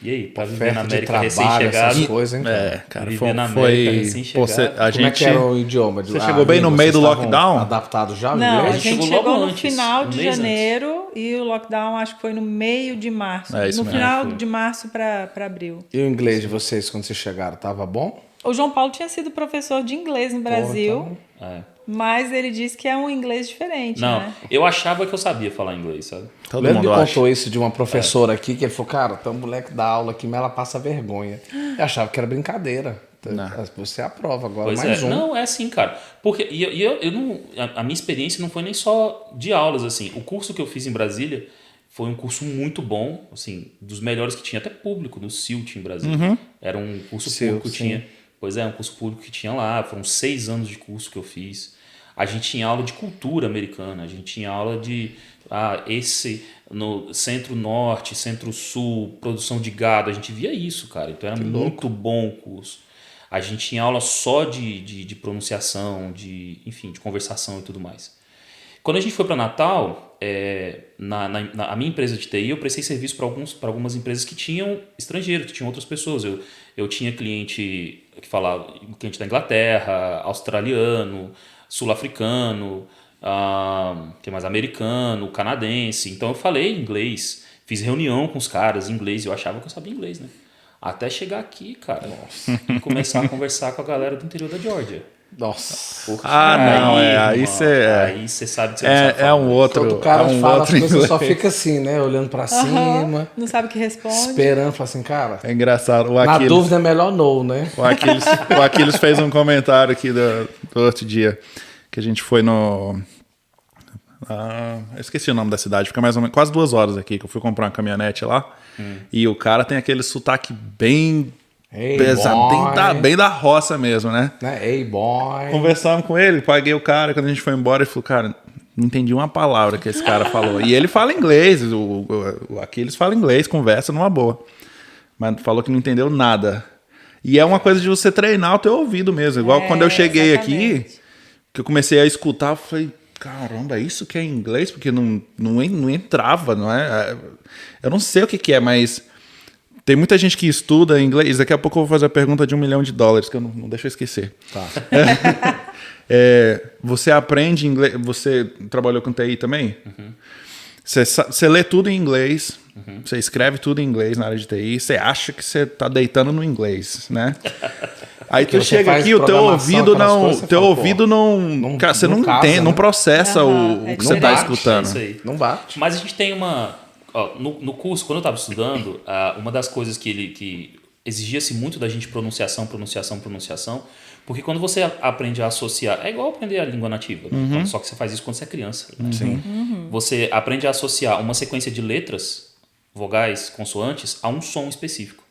E aí, pra viver na Oferta de América trabalho, recém-chegado. essas coisas, hein? Cara, Viver na América foi recém-chegado. você, a Como gente é que era o idioma? Você chegou bem no meio do lockdown? Adaptado já ao Não, a inglês? gente chegou logo chegou no antes, final um de mês janeiro e o lockdown acho que foi no meio de março. É, isso no mesmo. final Foi. de março para abril. E o inglês de vocês, quando vocês chegaram, tava bom? O João Paulo tinha sido professor de inglês no Brasil, mas ele disse que é um inglês diferente, Não, né? eu achava que eu sabia falar inglês, sabe? Todo Leandro me mundo acha. contou isso de uma professora aqui, que ele falou, cara, tem um moleque da aula aqui, mas ela passa vergonha. Eu achava que era brincadeira. Você aprova agora, Pois mais é. um. Não, é assim, cara. Porque eu não, a minha experiência não foi nem só de aulas, assim. O curso que eu fiz em Brasília foi um curso muito bom, assim, dos melhores que tinha, até público, no CILT em Brasília. Era um curso público que tinha. Pois é, um curso público que tinha lá. Foram 6 anos de curso que eu fiz. A gente tinha aula de cultura americana, a gente tinha aula de no centro-norte, centro-sul, produção de gado, a gente via isso, cara. Então era muito bom o curso. A gente tinha aula só de pronunciação, enfim, de conversação e tudo mais. Quando a gente foi para Natal, a minha empresa de TI, eu prestei serviço para algumas empresas que tinham estrangeiros, que tinham outras pessoas. Eu tinha cliente que falava, cliente da Inglaterra, australiano, sul-africano, tem mais americano, canadense. Então eu falei inglês, fiz reunião com os caras em inglês, eu achava que eu sabia inglês, né? Até chegar aqui, cara, e começar a conversar com a galera do interior da Geórgia. Nossa. Não, aí aí você sabe que você não sabe é falar um inglês. outro. Quando o cara é um fala as outro coisas, você só inglês. fica assim, né? Olhando pra cima, Não sabe o que responde. esperando, fala assim, cara, É engraçado. na dúvida é melhor não, né? O Aquiles fez um comentário aqui do outro dia, que a gente foi no... eu esqueci o nome da cidade, fica mais ou menos quase 2 horas aqui, que eu fui comprar uma caminhonete lá, e o cara tem aquele sotaque bem Hey, pesado, boy. bem da roça mesmo, né? Hey, boy. Conversamos com ele, paguei o cara, quando a gente foi embora, ele falou, cara, não entendi uma palavra que esse cara falou. E ele fala inglês, o Aquiles fala inglês, conversa numa boa. Mas falou que não entendeu nada. E é uma coisa de você treinar o teu ouvido mesmo. Igual quando eu cheguei exatamente. aqui, que eu comecei a escutar, eu falei, caramba, isso que é inglês? Porque não entrava, não é? Eu não sei o que é, mas... Tem muita gente que estuda inglês. Daqui a pouco eu vou fazer a pergunta de $1 milhão, que eu não deixo eu esquecer. Tá. Você aprende inglês. Você trabalhou com TI também? Você lê tudo em inglês. Você escreve tudo em inglês na área de TI. Você acha que você tá deitando no inglês, né? Aí tu você chega faz aqui, o teu programação, ouvido aquelas não. coisas, você Teu fala, ouvido não. Cara, você não não casa, entende, né? não processa Aham, o é que você tá diferente. escutando. Isso aí. Não bate. Mas a gente tem uma... no curso, quando eu estava estudando, uma das coisas que exigia-se muito da gente pronunciação, porque quando você aprende a associar... É igual aprender a língua nativa, né? Só que você faz isso quando você é criança. Né? Sim. Você aprende a associar uma sequência de letras, vogais, consoantes, a um som específico.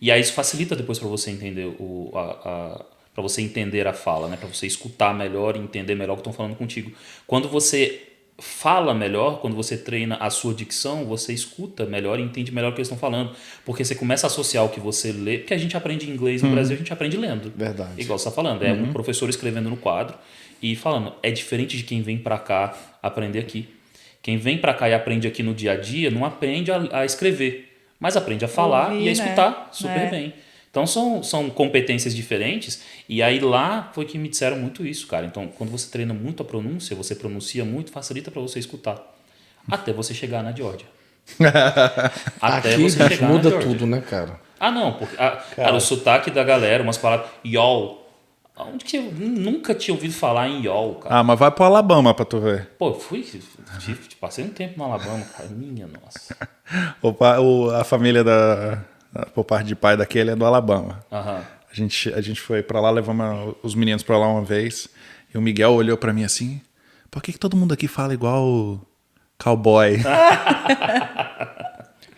E aí isso facilita depois para você entender para você entender a fala, né? Para você escutar melhor e entender melhor o que estão falando contigo. Quando você fala melhor, quando você treina a sua dicção, você escuta melhor e entende melhor o que eles estão falando. Porque você começa a associar o que você lê. Porque a gente aprende inglês no Brasil, a gente aprende lendo. Verdade. Igual você está falando. É um professor escrevendo no quadro e falando. É diferente de quem vem para cá aprender aqui. Quem vem para cá e aprende aqui no dia a dia não aprende a escrever, mas aprende a falar Ouvir, e a escutar né? super bem. Então são competências diferentes. E aí lá foi que me disseram muito isso, cara. Então quando você treina muito a pronúncia, você pronuncia muito, facilita para você escutar. Até você chegar na Geórgia. Até Aqui, você bicho, chegar na muda Geórgia. tudo, né, cara? Ah, não. Porque, cara, o sotaque da galera, umas palavras. Y'all. Onde que eu nunca tinha ouvido falar em y'all, cara? Ah, mas vai pro Alabama pra tu ver. Pô, eu passei um tempo no Alabama, cara. Minha nossa. A família por parte de pai daquele é do Alabama. Aham. A gente foi pra lá, levamos os meninos pra lá uma vez, e o Miguel olhou pra mim assim, por que todo mundo aqui fala igual cowboy?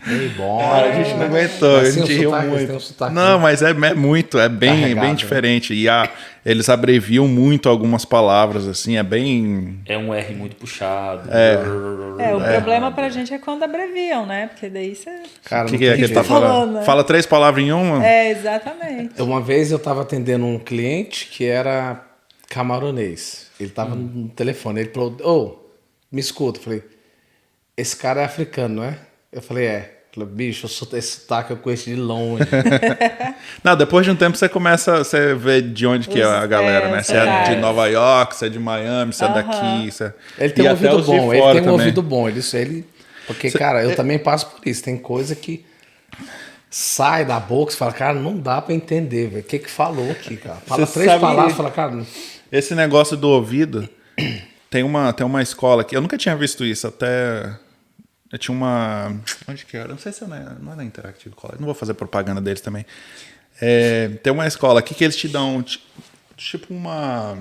Bem bom. A gente não aguentou, a Mas gente tem um riu sotaque, muito. tem um sotaque Não, mas é muito, é bem, carregado, bem diferente. E eles abreviam muito algumas palavras, assim, é bem... É um R muito puxado. O problema pra gente é quando abreviam, né? Porque daí você... Cara, O não que é tem que ele tá jeito. falando? né? Fala 3 palavras em uma? É, exatamente. Uma vez eu tava atendendo um cliente que era camaronês. Ele tava no telefone. Ele falou, me escuta. Eu falei, esse cara é africano, não é? Eu falei, é. Eu falei, bicho, esse sotaque eu conheço de longe. Não, depois de um tempo você vê de onde que é a galera, né? Se é de sotaques. Nova York, se é de Miami, se é daqui. Se é... Ele tem E um até ouvido os de bom, ele fora tem um também. ouvido bom. Porque, cara, eu também passo por isso. Tem coisa que sai da boca, você fala, cara, não dá pra entender, velho. O que falou aqui, cara? Fala Você 3 sabe- palavras, fala, cara... Esse negócio do ouvido, tem uma escola que eu nunca tinha visto isso, até... Eu tinha uma... Onde que era? Não sei se não é na Interactive College. Não vou fazer propaganda deles também. Tem uma escola aqui que eles te dão tipo uma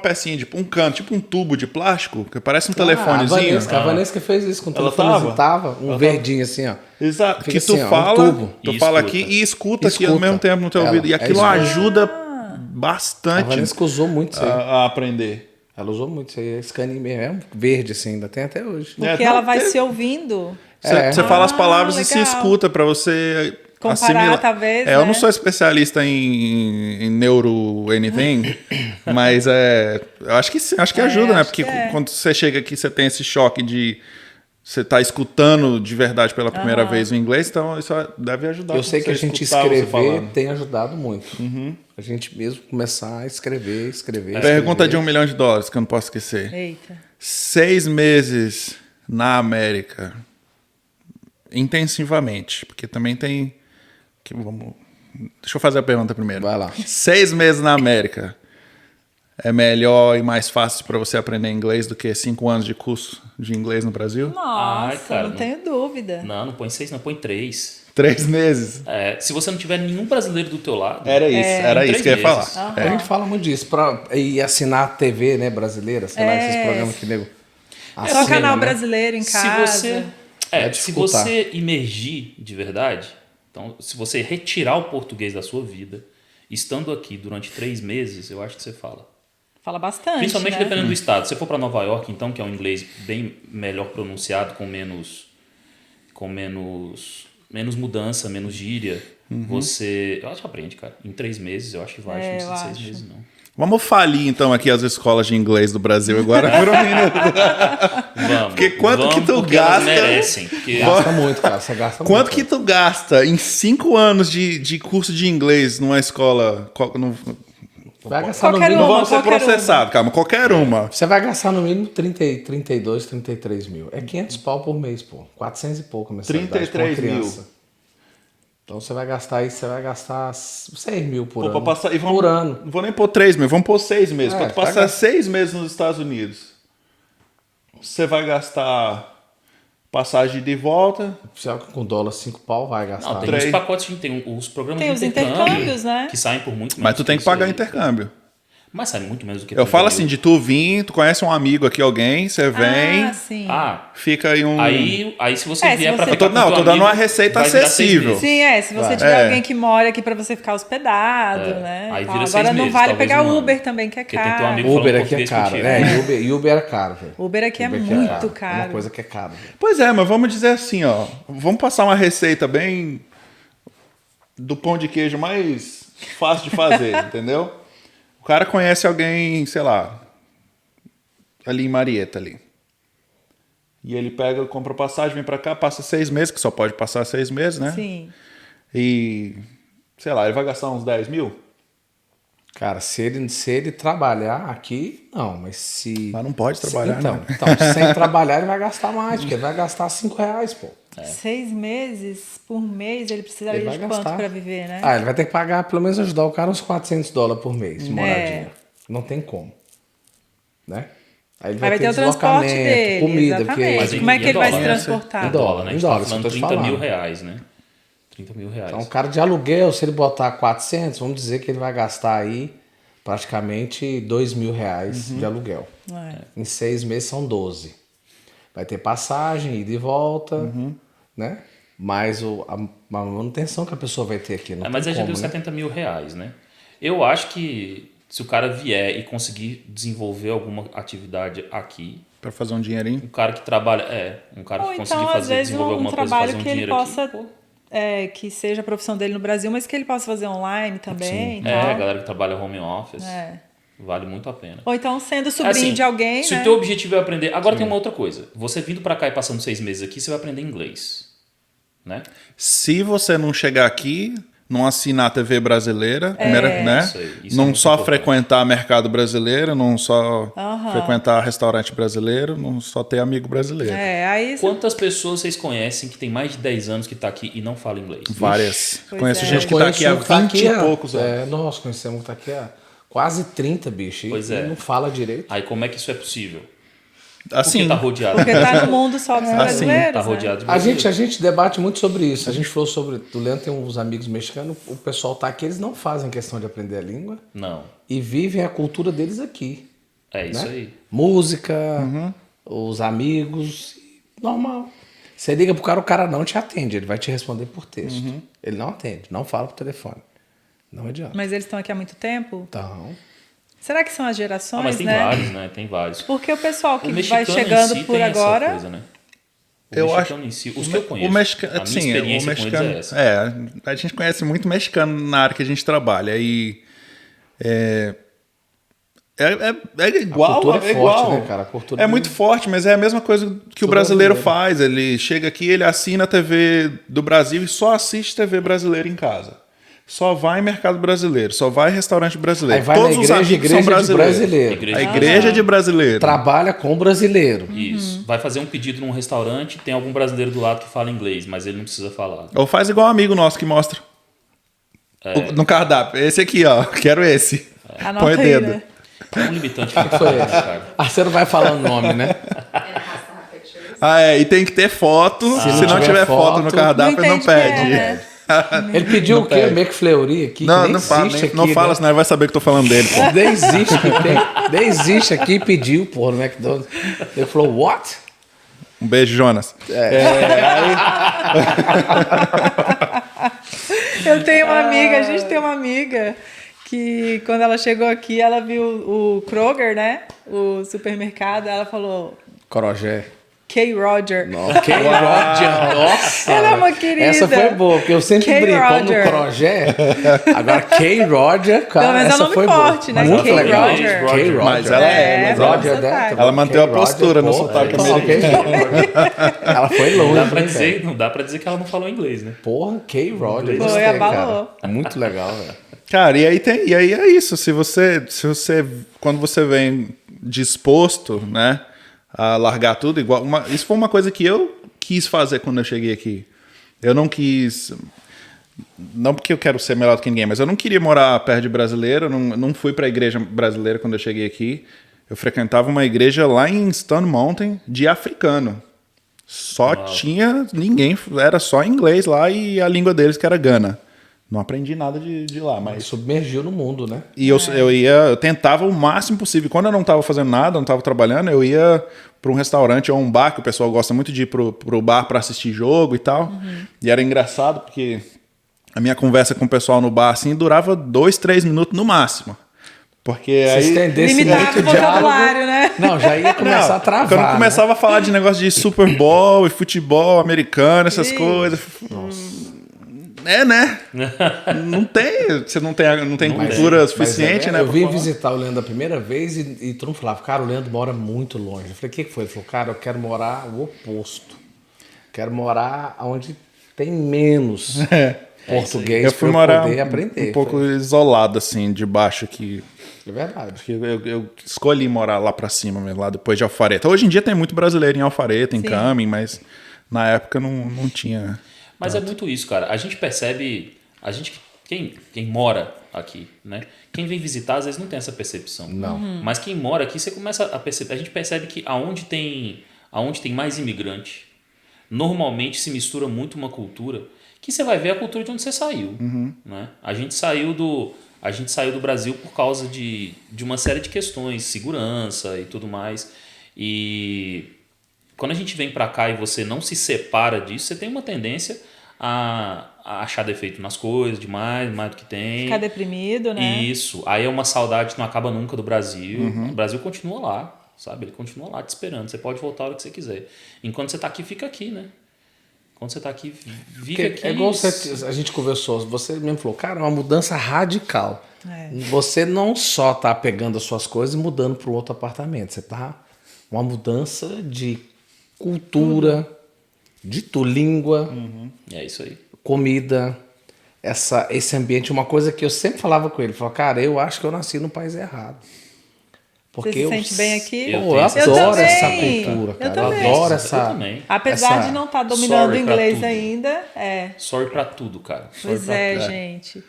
pecinha, um cano, tipo um tubo de plástico, que parece um telefonezinho. A Vanessa que fez isso com o Ela telefonezinho. tava? Tava um verdinho assim, ó. Exato, Fica que tu assim, ó, um fala, tubo. tu E fala escuta. aqui e escuta aqui ao Escuta. mesmo tempo no teu Ela, ouvido. E é aquilo isso. ajuda A bastante Vanessa que usou muito isso aí. a aprender. Ela usou muito isso aí. Esse caninho mesmo. É um verde assim, ainda tem até hoje. Porque ela vai se ouvindo. Você fala as palavras e se legal. escuta pra você Comparar, assimilar. talvez, Eu né? não sou especialista em neuro anything, mas eu acho que sim, acho que ajuda, né? acho Porque que é. quando você chega aqui, você tem esse choque de você tá escutando de verdade pela primeira vez o inglês, então isso deve ajudar. Eu sei que a você gente escutar você escrever falando. tem ajudado muito. A gente mesmo começar a escrever. Pergunta de $1 milhão que eu não posso esquecer. Eita. 6 meses na América, intensivamente, porque também tem... Deixa eu fazer a pergunta primeiro. Vai lá. 6 meses na América é melhor e mais fácil para você aprender inglês do que 5 anos de curso de inglês no Brasil? Nossa, cara, não tenho dúvida. Não põe 6, não, põe 3. 3 meses. Se você não tiver nenhum brasileiro do teu lado... Era isso Em que eu ia 3 meses. falar. A gente fala muito disso. E assinar a TV, né, brasileira, sei lá, esses programas que nego. Só assina, canal né? brasileiro em Se casa. você, Vai se dificultar. você imergir de verdade, então, se você retirar o português da sua vida, estando aqui durante 3 meses, eu acho que você fala. Fala bastante, Principalmente né? dependendo do estado. Se você for para Nova York, então, que é um inglês bem melhor pronunciado, com menos mudança, menos gíria, eu acho que aprende, cara. Em 3 meses, eu acho que vai. Acho que não precisa de 6 meses, não. Vamos falir, então, aqui as escolas de inglês do Brasil agora por um minuto. Vamos. Porque quanto que tu porque elas gasta? merecem. Porque Gasta muito, cara. Você gasta Quanto muito. que tu gasta em 5 anos de curso de inglês numa escola... Vai gastar no Qualquer mínimo. Não vamos ser qualquer processados, calma. Qualquer uma. Você vai gastar no mínimo 32, 33 mil. É 500 pau por mês, pô. 400 e pouco a mensalidade 33 pra uma mil. criança. Então você vai gastar 6 mil por Pô, ano. pra passar, e vamos, por ano. Não vou nem pôr 3 meses, vamos pôr 6 meses. É, Pra tu vai passar gastar. 6 meses nos Estados Unidos, você vai gastar passagem de volta. Se com dólar 5 pau, vai gastar. não, tem Três. os pacotes, tem os programas Tem de os intercâmbios, né? que saem por muito menos. Mas tu tem que isso pagar aí. intercâmbio. Mas sai muito menos do que Eu falo 30 assim, mil. de tu vir, tu conhece um amigo aqui, alguém, você vem, Ah, sim. fica aí um... Aí se você É, se vier pra você- ficar com Não, teu tô dando amigo, uma receita vai virar 6 acessível. meses. Sim, se você tiver É. alguém que mora aqui pra você ficar hospedado, né? Aí Então, vira 6 agora não meses, vale talvez pegar um ano. Uber também, que é Porque tem teu caro. amigo falando Uber aqui é português caro. contigo. Uber é caro, velho. Uber aqui é Uber muito É caro. uma coisa que é caro. Velho. Pois é, mas vamos dizer assim, ó. Vamos passar uma receita bem do pão de queijo mais fácil de fazer, entendeu? O cara conhece alguém, sei lá, ali em Marieta ali. E ele pega, compra passagem, vem pra cá, passa 6 meses, que só pode passar 6 meses, né? Sim. E, sei lá, ele vai gastar uns 10 mil? Cara, se ele trabalhar aqui, não, mas se. Mas não pode trabalhar, então, né? então, sem trabalhar, ele vai gastar mais, porque ele vai gastar R$5, pô. 6 meses por mês, ele precisaria Ele vai de quanto gastar. pra viver, né? Ah, ele vai ter que pagar, pelo menos ajudar o cara uns $400 por mês de moradia. Não tem como. Né? Aí ele Aí vai ter o deslocamento, transporte dele, comida, exatamente. porque. Como é que ele vai se dólar, né? transportar? Em dólar, né? A em gente tá dólar, falando isso que eu tô 30 mil falando. reais, né? 30 mil reais. Então, um cara de aluguel, se ele botar 400, vamos dizer que ele vai gastar aí praticamente R$2.000 de aluguel. É. Em 6 meses são 12. Vai ter passagem, ida e volta, né? Mais a manutenção que a pessoa vai ter aqui. Não Mas tem aí já como, deu né? 70 mil reais, né? Eu acho que se o cara vier e conseguir desenvolver alguma atividade aqui, Pra fazer um dinheirinho. um cara que trabalha, um cara Ou que então, conseguir às vezes, desenvolver um alguma coisa, trabalho fazer um que ele dinheiro possa, aqui, pô. que seja a profissão dele no Brasil, mas que ele possa fazer online também. e É, tal. a galera que trabalha home office, É. vale muito a pena. Ou então sendo sobrinho Assim, de alguém, se né? o teu objetivo é aprender... Agora tem uma outra coisa. Você vindo pra cá e passando 6 meses aqui, você vai aprender inglês. Né? Se você não chegar aqui, não assinar a TV brasileira, né? Isso aí, isso é não muito só importante. frequentar mercado brasileiro, não só frequentar restaurante brasileiro, não só ter amigo brasileiro. Aí você... Quantas pessoas vocês conhecem que tem mais de 10 anos que tá aqui e não fala inglês? Várias. Pois Conheço é. gente que tá aqui há 20 e poucos anos. É, nós conhecemos que tá aqui há quase 30, bicho. Pois e é. não fala direito. Aí como é que isso é possível? Assim, Porque tá rodeado. Porque tá no mundo só dos brasileiros, Tá né? rodeado de A brasileiros. gente debate muito sobre isso. A gente falou sobre. O Leandro tem uns amigos mexicanos, o pessoal tá aqui, eles não fazem questão de aprender a língua Não, e vivem a cultura deles aqui. é isso né? aí. Música, os amigos, normal. Você liga pro cara, o cara não te atende, ele vai te responder por texto. Ele não atende, não fala por telefone. Não adianta. Mas eles estão aqui há muito tempo? Então, Será que são as gerações, Mas tem né? vários, né? Tem vários. Porque o pessoal que O vai mexicano em chegando si por tem essa agora... coisa, né? O Eu mexicano em si, os que eu conheço, O mexicano, a minha sim, experiência o com mexicano, eles é essa. a gente conhece muito mexicano na área que a gente trabalha e é igual, cultura é é forte, igual. né, cara? A cultura é é muito forte, mas é a mesma coisa que o Sou brasileiro brasileiro. faz. Ele chega aqui, ele assina a TV do Brasil e só assiste TV brasileira em casa. Só vai em mercado brasileiro, só vai em restaurante brasileiro. aí vai Todos na os igreja, amigos são igreja de brasileiros. brasileiro. Igreja A de igreja é de brasileiro. Trabalha com brasileiro. Isso. Vai fazer um pedido num restaurante, tem algum brasileiro do lado que fala inglês, mas ele não precisa falar. Ou faz igual um amigo nosso que mostra no cardápio. Esse aqui, ó. Quero esse. Anota Põe o aí, dedo. né? É um limitante muito Foi grande, cara. Ah, você não vai falar o nome, né? And it has to have pictures. E tem que ter foto. Se não tiver foto no cardápio, Não ele não entende quem pede. é, né? Ele pediu Não o quê? pede. McFleury aqui? Não, que nem não fala, existe aqui, não fala, né? senão ele vai saber que eu tô falando dele. Pô. Nem existe que tem. Nem existe aqui, pediu, porra, no McDonald's. Ele falou, what? Um beijo, Jonas. Eu tenho uma amiga, a gente tem uma amiga que quando ela chegou aqui, ela viu o Kroger, né? O supermercado, ela falou Corojé. K. Roger. Ok, Roger. Nossa. Ela é uma querida. Essa foi boa, porque eu sempre K. brinco Roger. no Corojé. Agora, K. Roger, cara, Pelo menos é um essa nome foi forte, boa. né? Muito K. legal. Roger. K. Roger. Mas ela é, Roger, sotaque. né? Ela manteve a K. postura no pô, sotaque então, ok. Ela foi longe. Não dá pra né, dizer, velho? não dá pra dizer que ela não falou inglês, né? Porra, K. Roger. Foi, gostei, abalou. cara. Muito legal, velho. Cara, e aí é isso. Se você, quando você vem disposto, né, a largar tudo, isso foi uma coisa que eu quis fazer quando eu cheguei aqui. Eu não quis, não porque eu quero ser melhor do que ninguém, mas eu não queria morar perto de brasileiro. Não fui para a igreja brasileira quando eu cheguei aqui. Eu frequentava uma igreja lá em Stone Mountain de africano. Só tinha ninguém, era só inglês lá e a língua deles que era Gana. Não aprendi nada de lá, mas... Submergiu no mundo, né? E eu tentava o máximo possível. Quando eu não estava fazendo nada, não estava trabalhando, eu ia para um restaurante ou um bar, que o pessoal gosta muito de ir pro bar para assistir jogo e tal. E era engraçado porque a minha conversa com o pessoal no bar assim durava 2, 3 minutos no máximo. Porque Se aí... estendesse Limitava muito o o diálogo... vocabulário, né? Não, já ia começar a travar, Quando né? começava a falar de negócio de Super Bowl e futebol americano, essas Ih. coisas... É, né? Não tem, você não tem cultura suficiente, né? Eu pra vim falar. visitar o Leandro a primeira vez e todo mundo falava, cara, o Leandro mora muito longe. Eu falei, o que foi? Ele falou, cara, eu quero morar o oposto. Quero morar onde tem menos português Eu fui pra morar poder aprender. um pouco isolado, assim, de baixo aqui. É verdade. Porque eu escolhi morar lá pra cima, mesmo, lá depois de Alpharetta. Hoje em dia tem muito brasileiro em Alpharetta, em Sim. Camping, mas na época não tinha. Mas é muito isso, cara. A gente percebe, quem mora aqui, né? Quem vem visitar às vezes não tem essa percepção. Não. Mas quem mora aqui, você começa a perceber. A gente percebe que aonde tem mais imigrante, normalmente se mistura muito uma cultura que você vai ver a cultura de onde você saiu, né? A gente saiu do Brasil por causa de uma série de questões, segurança e tudo mais. E quando a gente vem pra cá e você não se separa disso, você tem uma tendência a achar defeito nas coisas demais, mais do que tem. Ficar deprimido, né? Isso. Aí é uma saudade que não acaba nunca do Brasil. O Brasil continua lá, sabe? Ele continua lá te esperando. Você pode voltar a hora que você quiser. Enquanto você tá aqui, fica aqui, né? Quando você tá aqui, vive aqui. É igual a gente conversou, você mesmo falou, cara, é uma mudança radical. É. Você não só tá pegando as suas coisas e mudando para um outro apartamento. Você tá uma mudança de cultura, de língua, É isso aí. comida, esse ambiente. Uma coisa que eu sempre falava com ele, falava, cara, eu acho que eu nasci no país errado. Porque Você se sente bem aqui? Eu Eu adoro também. essa cultura, cara. Eu também. adoro Eu essa... também. Apesar essa- de não estar dominando o Sorry pra inglês tudo. ainda, Sorry pra tudo, cara. Sorry Pois pra é, tudo. gente.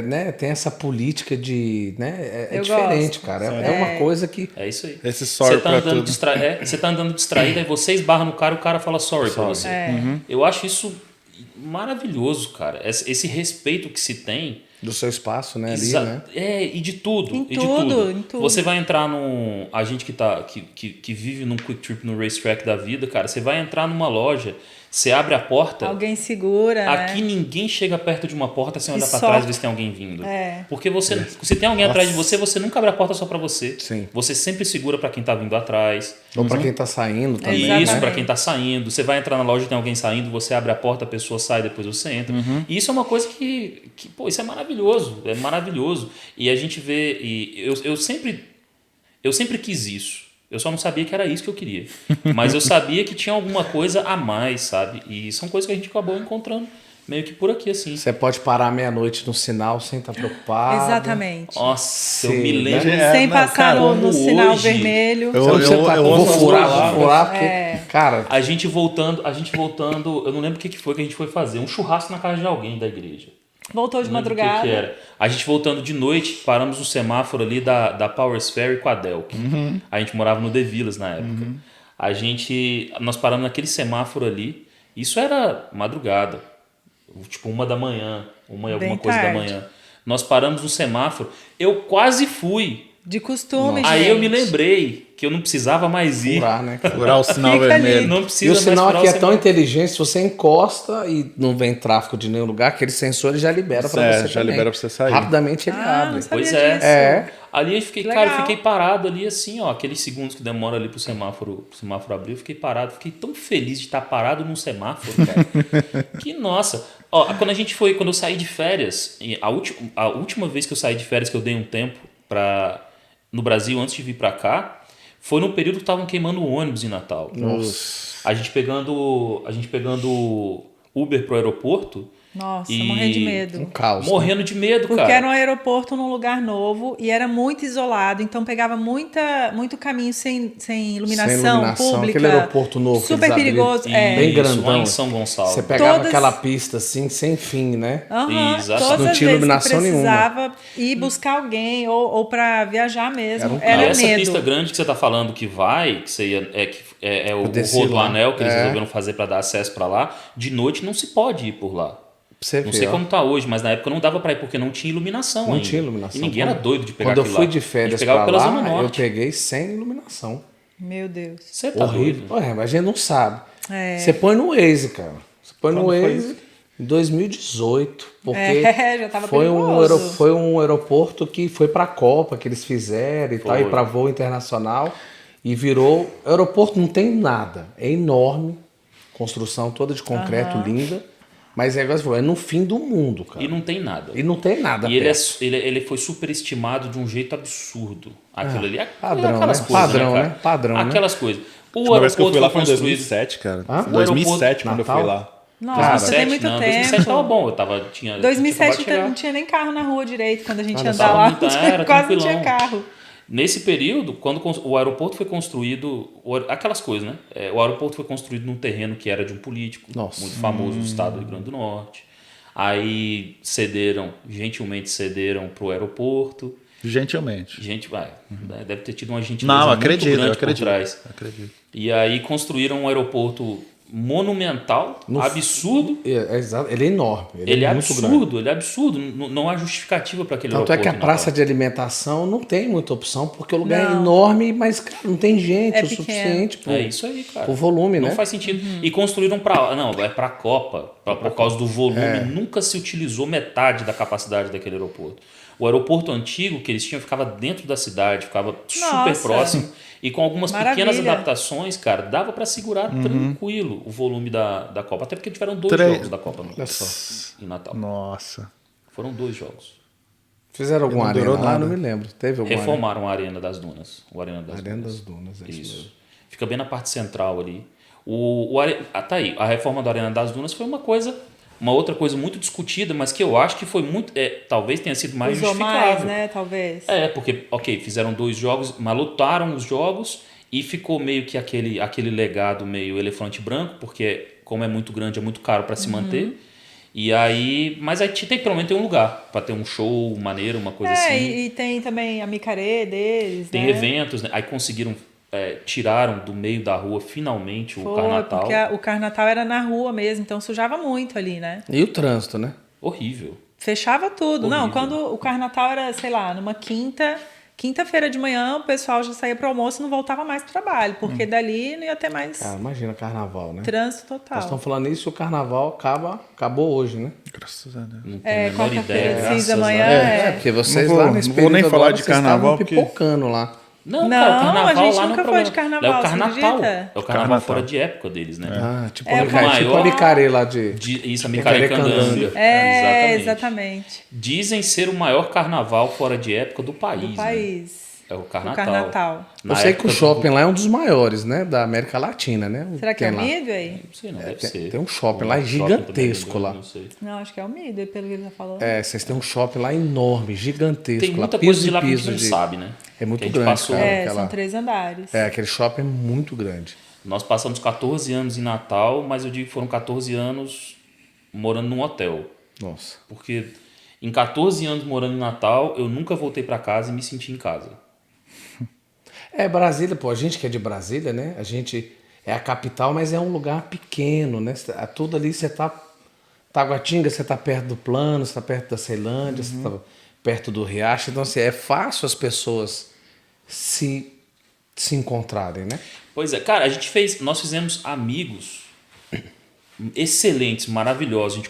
né, tem essa política de... Né, é Eu diferente, gosto. cara. É uma coisa que... É isso aí. Esse sorry pra tudo. Você tá andando distraído, aí você esbarra no cara e o cara fala sorry pra você. Eu acho isso maravilhoso, cara. Esse respeito que se tem. Do seu espaço, né? Ali, Exa- né? e de tudo. Em e de tudo, em tudo. Você vai entrar num. A gente que vive num quick trip no racetrack da vida, cara, você vai entrar numa loja, você abre a porta. Alguém segura, Aqui né? ninguém chega perto de uma porta sem olhar E pra só- trás e ver se tem alguém vindo. É. Porque se tem alguém atrás de você, você nunca abre a porta só pra você. Sim. Você sempre segura pra quem tá vindo atrás. Ou pra quem tá saindo também. Exatamente. Isso, pra quem tá saindo. Você vai entrar na loja e tem alguém saindo, você abre a porta, a pessoa sai, depois você entra. E isso é uma coisa que pô, isso é maravilhoso. É maravilhoso. E a gente vê. E eu sempre quis isso. Eu só não sabia que era isso que eu queria. Mas eu sabia que tinha alguma coisa a mais, sabe? E são coisas que a gente acabou encontrando meio que por aqui, assim. Você pode parar meia-noite no sinal sem estar preocupado. Exatamente. Nossa, eu Sim, me lembro. né? Sem não, passar cara, no como sinal hoje- vermelho. Você não precisa tá, eu vou amo furar, falar. vou furar, porque, É. cara, A gente voltando, eu não lembro o que foi que a gente foi fazer. Um churrasco na casa de alguém da igreja. Voltou de Não lembro o que madrugada. que era. A gente voltando de noite, paramos no semáforo ali da Powers Ferry com a Delk. A gente morava no The Villas na época. Nós paramos naquele semáforo ali. Isso era madrugada. Tipo 1 da manhã, 1 e alguma Bem coisa tarde. da manhã. Nós paramos no semáforo. Eu quase fui. De costume, gente. Aí eu me lembrei que eu não precisava mais ir. furar, né? cara? Furar o sinal Fica vermelho. ali. Não E precisa o mais sinal furar aqui o é tão semáforo. inteligente, se você encosta e não vem tráfego de nenhum lugar, aquele sensor ele já libera pra você já também. libera pra você sair. Rapidamente ele Ah, abre. não sabia Pois é. disso. É. Ali eu fiquei, Que cara, eu legal. fiquei parado ali assim, ó, aqueles segundos que demora ali pro semáforo abrir, eu fiquei parado, fiquei tão feliz de estar parado num semáforo, cara. Que nossa. Ó, quando eu saí de férias, a última vez que eu saí de férias que eu dei um tempo no Brasil antes de vir pra cá, foi no período que estavam queimando o ônibus em Natal. Nossa. A gente pegando Uber pro aeroporto. Nossa, E- morrendo de Um medo. caos. né? Morrendo de medo, Porque cara. era um aeroporto num lugar novo e era muito isolado, então pegava muito caminho sem iluminação, Sem iluminação, pública. aquele aeroporto novo que Super eles abriram. perigoso. É. Bem Isso, grandão. lá em São Gonçalo. Você pegava Todas- aquela pista assim, sem fim, né? Aham, Exato. todas Não as tinha vezes iluminação que precisava ir buscar alguém ou para viajar mesmo. Era um E Era essa medo. pista grande que você tá falando que vai, que você ia, o desci Rodoanel lá. que eles É. resolveram fazer para dar acesso para lá, de noite não se pode ir por lá. Você Não vê, sei ó. como tá hoje, mas na época não dava pra ir porque não tinha iluminação Não ainda. tinha iluminação. E ninguém era doido de pegar Quando eu aquilo fui lá. de A férias gente pegava pra pela Zona lá, eu Norte. peguei sem iluminação. Meu Deus. Você tá Horrível. doido. Ué, mas a gente não sabe. É. Você põe no Waze, cara. Você põe no Quando foi Waze isso? em 2018. Porque Já tava foi perigoso. foi um aeroporto que foi pra Copa que eles fizeram e tal, e pra voo internacional. E virou. O aeroporto não tem nada. É enorme. Construção toda de concreto, linda. Mas é igual você falou, é no fim do mundo, cara. E não tem nada. E não tem nada E perto. ele foi superestimado de um jeito absurdo. Aquilo ali. padrão, Aquelas né? coisas, Padrão, cara? né? Padrão, né? Aquelas coisas. O A última vez que eu aeroporto fui lá foi em construído. 2007, cara. Hã? Foi 2007 quando eu Natal? fui lá. Nossa, Cara, tem muito não, tempo. 2007 tava bom. Tinha 2007 tinha não tinha nem carro na rua direito. Quando a gente Olha ia só. andar lá, Então, era quase não tinha tranquilão. carro. Nesse período, quando o aeroporto foi construído, aquelas coisas, né? O aeroporto foi construído num terreno que era de um político Nossa. muito famoso do estado do Rio Grande do Norte. Aí gentilmente cederam pro aeroporto. Gentilmente. Gente, deve ter tido uma gentileza Não, muito acredito, grande eu por acredito. trás. Acredito. E aí construíram um aeroporto monumental, absurdo. Exato. Ele é enorme. Ele é muito grande. absurdo, ele é absurdo. Não há justificativa para aquele Tanto é aeroporto. que a em praça Natal. de alimentação não tem muita opção, porque o lugar é Não. enorme, mas cara, não tem gente É o pequeno. suficiente pro, É isso aí, cara. pro volume, Não né? faz sentido. E construíram pra Copa, por causa do volume. Nunca se utilizou metade da capacidade daquele aeroporto. O aeroporto antigo que eles tinham ficava dentro da cidade, ficava super Nossa. próximo. E com algumas pequenas Maravilha. adaptações, cara, dava para segurar tranquilo o volume da Copa. Até porque tiveram 2 Três. jogos da Copa Olha só. em Natal. Nossa. Foram 2 jogos. Fizeram alguma Não arena durou lá? nada. Não me lembro. Teve alguma Reformaram a Arena das Dunas. O Arena das arena Dunas. das dunas, é isso Isso. mesmo. Fica bem na parte central ali. Tá aí. A reforma da Arena das Dunas foi uma outra coisa muito discutida, mas que eu acho que foi muito. Talvez tenha sido mais Usou justificável. mais, né? Talvez. Porque, fizeram 2 jogos, mas lutaram os jogos e ficou meio que aquele legado meio elefante branco, porque como é muito grande, é muito caro para se manter. E aí, mas aí tem pelo menos tem um lugar para ter um show maneiro, uma coisa assim. E tem também a micarê deles, Tem né? eventos, né? Aí conseguiram, tiraram do meio da rua finalmente o Foi, Carnatal. porque o Carnatal era na rua mesmo, então sujava muito ali, né? E o trânsito, né? Horrível. Fechava tudo. Não, Horrível. quando o Carnatal era, sei lá, numa quinta-feira de manhã, o pessoal já saía pro almoço e não voltava mais pro trabalho, porque dali não ia ter mais Cara, imagina carnaval, né? trânsito Nós total. estamos falando isso e o carnaval acabou hoje, né? Graças a Deus. Não tenho a menor quarta-feira ideia. de graças cinza a amanhã Deus. Porque vocês Não vou- lá nesse não vou nem período falar agora, de vocês carnaval, estavam porque- pipocando lá. Não, Não, cara, o carnaval a gente lá não nunca é foi problema. de carnaval, É o você Carnatal. acredita? É o carnaval Carnatal. fora de época deles, né? Ah, tipo, É, a micaré, o tipo a maior- micaré lá de... Isso, a Micaré Micaré-Candanga. Exatamente. Dizem ser o maior carnaval fora de época do país. Do né? país. É o O Carnatal. Carnatal. Eu sei que o shopping lá é um dos maiores, né? Da América Latina, né? Será que é Tem o lá. Midway? Não sei, não, deve ser. tem um shopping lá Shopping gigantesco também, lá. Não sei. Não, acho que é o Midway, pelo que ele tá falando. É, vocês têm um shopping lá enorme, gigantesco. Tem lá, muita piso coisa de e lá que a gente piso não de... sabe, né? É muito Que a gente grande, passou. cara. São 3 andares. É, aquele shopping é muito grande. Nós passamos 14 anos em Natal, mas eu digo que foram 14 anos morando num hotel. Nossa. Porque em 14 anos morando em Natal, eu nunca voltei para casa e me senti em casa. É, Brasília, pô, a gente que é de Brasília, né? A gente é a capital, mas é um lugar pequeno, né? Tudo ali você tá... Taguatinga, você tá perto do Plano, você tá perto da Ceilândia, você tá perto do Riacho. Então, assim, é fácil as pessoas se encontrarem, né? Pois é, cara, nós fizemos amigos excelentes, maravilhosos.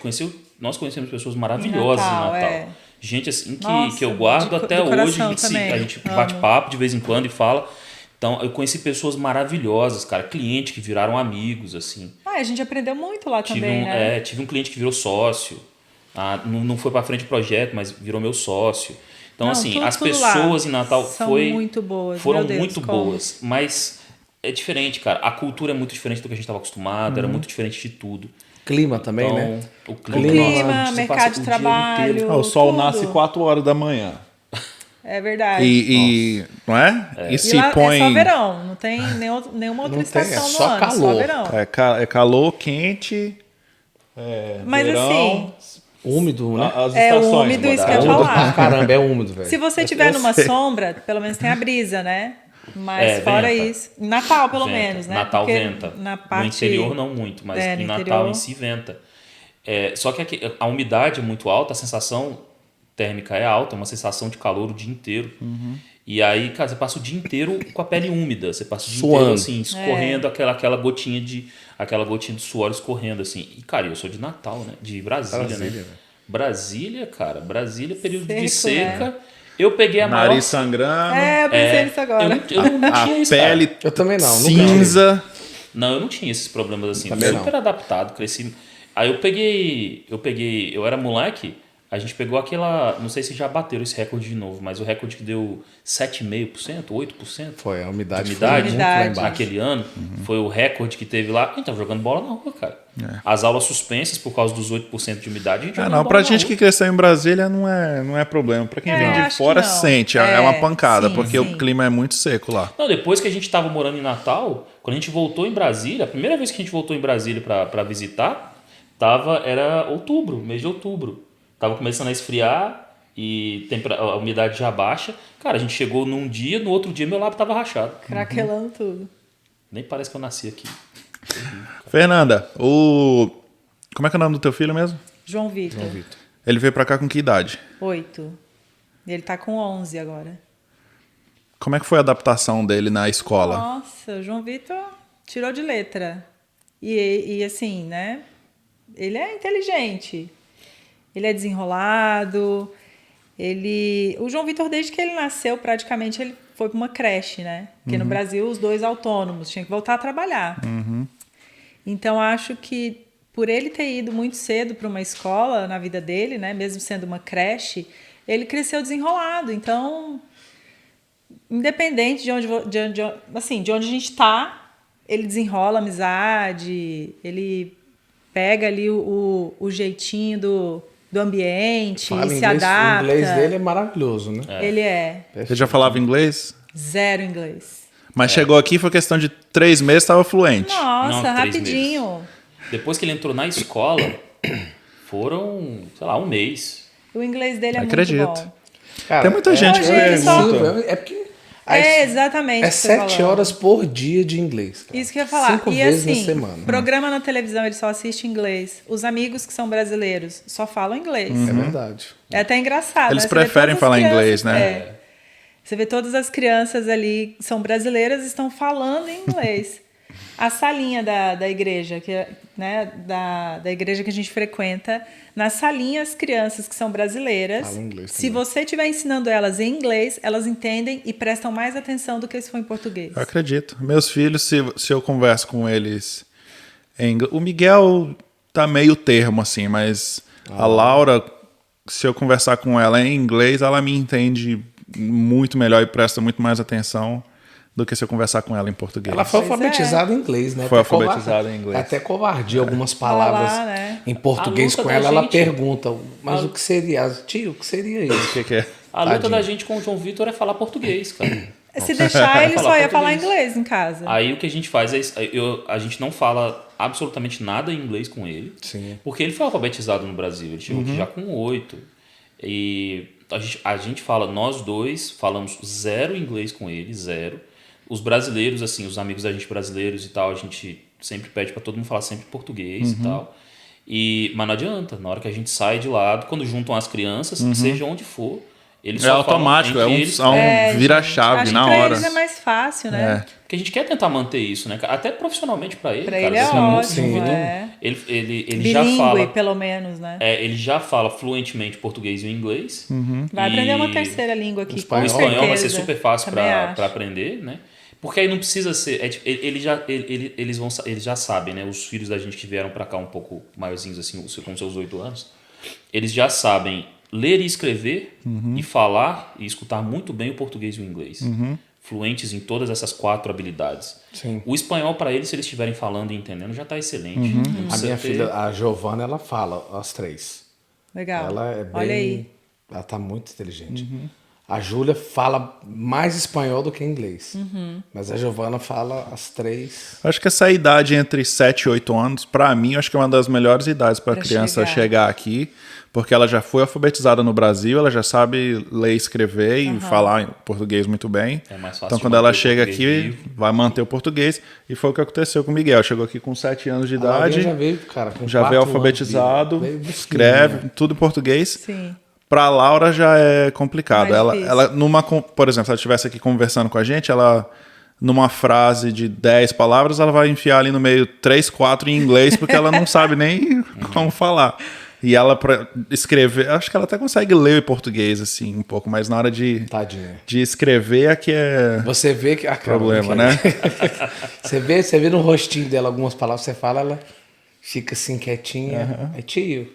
Nós conhecemos pessoas maravilhosas em Natal. É. Gente assim Nossa, que eu guardo de até hoje, coração a também. gente bate papo de vez em quando e fala. Então, eu conheci pessoas maravilhosas, cara, clientes que viraram amigos, assim. A gente aprendeu muito lá também, né? Tive um cliente que virou sócio. Não foi para frente o projeto, mas virou meu sócio. Então, Não, assim, tudo as lá pessoas em Natal são muito boas, foram meu Deus, muito como? boas. Mas é diferente, cara. A cultura é muito diferente do que a gente estava acostumado, era muito diferente de tudo. Clima também, Então, né? o O clima, clima, você mercado passa de o dia trabalho. inteiro. Ah, o sol tudo. nasce 4 horas da manhã. É verdade. E não é? E E se lá põe. é só verão, não tem nenhuma outra Não tem, estação é no só ano, calor. só verão. É calor, quente. Mas verão, Úmido, né? As É estações, úmido, isso que botar. eu ia Úmido pra falar. caramba, é úmido, velho. Se você tiver numa sombra, pelo menos tem a brisa, né? Mas fora venta. isso. Em Natal, pelo Venta. menos, né? Natal Porque venta. Na parte... No interior não muito, mas no em Natal interior. em si venta. Só que a umidade é muito alta, a sensação térmica é alta, é uma sensação de calor o dia inteiro. E aí, cara, você passa o dia inteiro com a pele úmida, você passa o dia inteiro assim, escorrendo aquela gotinha de suor escorrendo assim. E, cara, eu sou de Natal, né? De Brasília, né? Brasília, cara, período de seca. Né? Eu peguei a maior... Nariz sangrando. Eu pensei nisso agora. Eu não tinha isso, cara. Pele Eu também não. cinza. Não, eu não tinha esses problemas assim. Também Super não. adaptado, cresci. Aí eu era moleque, a gente pegou aquela, não sei se já bateram esse recorde de novo, mas o recorde que deu 7,5%, 8%. Foi, a umidade De foi umidade, muito lá embaixo. naquele ano, foi o recorde que teve lá. A gente tava jogando bola na rua, cara. As aulas suspensas por causa dos 8% de umidade, a gente jogando Não, bola pra na gente rua. que cresceu em Brasília não é problema. Pra quem vem de acho fora, que não. sente. É uma pancada, sim, porque sim. o clima é muito seco lá. Não, depois que a gente tava morando em Natal, quando a gente voltou em Brasília, a primeira vez que a gente voltou em Brasília pra visitar, era outubro, mês de outubro. Tava começando a esfriar e a umidade já baixa. Cara, a gente chegou num dia, no outro dia meu lábio tava rachado. Craquelando tudo. Nem parece que eu nasci aqui. Fernanda, como é que é o nome do teu filho mesmo? João Vitor. Ele veio pra cá com que idade? 8. Ele tá com 11 agora. Como é que foi a adaptação dele na escola? Nossa, o João Vitor tirou de letra. E assim, né? Ele é inteligente. Ele é desenrolado. O João Vitor, desde que ele nasceu, praticamente ele foi para uma creche, né? Porque no Brasil os dois autônomos tinham que voltar a trabalhar. Então acho que por ele ter ido muito cedo para uma escola na vida dele, né? Mesmo sendo uma creche, ele cresceu desenrolado. Então, independente de onde a gente está, ele desenrola a amizade, ele pega ali o jeitinho do ambiente Fala e se inglês, adapta. O inglês dele é maravilhoso, né? Ele é Ele já falava inglês? zero inglês. Mas chegou aqui, foi questão de 3 meses, estava fluente. Nossa, Não, 3 rapidinho. Depois que ele entrou na escola, foram, sei lá, um mês. O inglês dele é Acredito. muito bom. Cara, Tem muita gente que pergunta. É porque... Exatamente. É o que você 7 falou. horas por dia de inglês. Cara. Isso que eu ia falar. 5 E vezes assim, na semana. programa na televisão, ele só assiste inglês. Os amigos que são brasileiros só falam inglês. É verdade. É até engraçado. Eles né? Você vê preferem todas as falar crianças- inglês, né? Você vê todas as crianças ali que são brasileiras estão falando em inglês. A salinha da igreja, né, da igreja que a gente frequenta, na salinha as crianças que são brasileiras, Falam inglês se também. você estiver ensinando elas em inglês, elas entendem e prestam mais atenção do que se for em português. Eu acredito. Meus filhos, se eu converso com eles em inglês... O Miguel tá meio termo, assim, mas a Laura, se eu conversar com ela em inglês, ela me entende muito melhor e presta muito mais atenção do que se eu conversar com ela em português. Ela foi Pois alfabetizada em inglês, né? Foi Até alfabetizada em inglês. Até covardia algumas palavras Falar, né? em português A luta com da ela. Ela gente- pergunta, mas o que seria? Tio, o que seria isso? O que é? A luta Tadinho. da gente com o João Vitor é falar português, cara. Se deixar, ele Falar só ia falar português. inglês em casa. Aí o que a gente faz é a gente não fala absolutamente nada em inglês com ele. Sim. Porque ele foi alfabetizado no Brasil, ele chegou aqui já com 8. E a gente fala, nós dois falamos zero inglês com ele, zero. Os brasileiros, assim, os amigos da gente brasileiros e tal, a gente sempre pede pra todo mundo falar sempre português e tal. Mas não adianta, na hora que a gente sai de lado, quando juntam as crianças, seja onde for, eles É só automático, falam é entre um, eles. vira-chave Acho na que pra hora. eles é mais fácil, né? Porque a gente quer tentar manter isso, né? Até profissionalmente pra ele. Pra cara, ele é esse ótimo, Vitor, é. Ele já Bilíngue, fala. pelo menos, né? Ele já fala fluentemente português e o inglês. Vai aprender E uma terceira língua aqui, espanhol. com O espanhol vai certeza. ser super fácil Também para acho. aprender, né? Porque aí não precisa ser. Eles já sabem, né? Os filhos da gente que vieram para cá um pouco maiorzinhos, assim, com seus 8 anos, eles já sabem ler e escrever e falar e escutar muito bem o português e o inglês. Fluentes em todas essas 4 habilidades. Sim. O espanhol, para eles, se eles estiverem falando e entendendo, já está excelente. Não A precisa minha ter- filha, a Giovana, ela fala as 3. Legal. Ela é bem... Olha aí. Ela tá muito inteligente. A Júlia fala mais espanhol do que inglês. Mas a Giovana fala as 3. Acho que essa idade entre 7 e 8 anos, pra mim, acho que é uma das melhores idades pra criança chegar aqui, porque ela já foi alfabetizada no Brasil, ela já sabe ler, escrever e falar em português muito bem. É mais fácil então, de quando ela manter o chega português aqui, vivo. vai manter o português. E foi o que aconteceu com o Miguel. Chegou aqui com 7 anos de A idade, Laurinha já veio, cara, com já 4 veio anos, alfabetizado, veio pequenininha. escreve, tudo em português. Sim. Pra Laura já é complicado. Mais Ela, difícil. por exemplo, se ela estivesse aqui conversando com a gente, ela, numa frase de 10 palavras, ela vai enfiar ali no meio 3, 4 em inglês, porque ela não sabe nem como falar. E ela, pra escrever, acho que ela até consegue ler em português, assim, um pouco, mas na hora de Tadinha. escrever é que é Você vê que... problema, né? Você vê no rostinho dela algumas palavras, você fala, ela fica assim quietinha. É tio,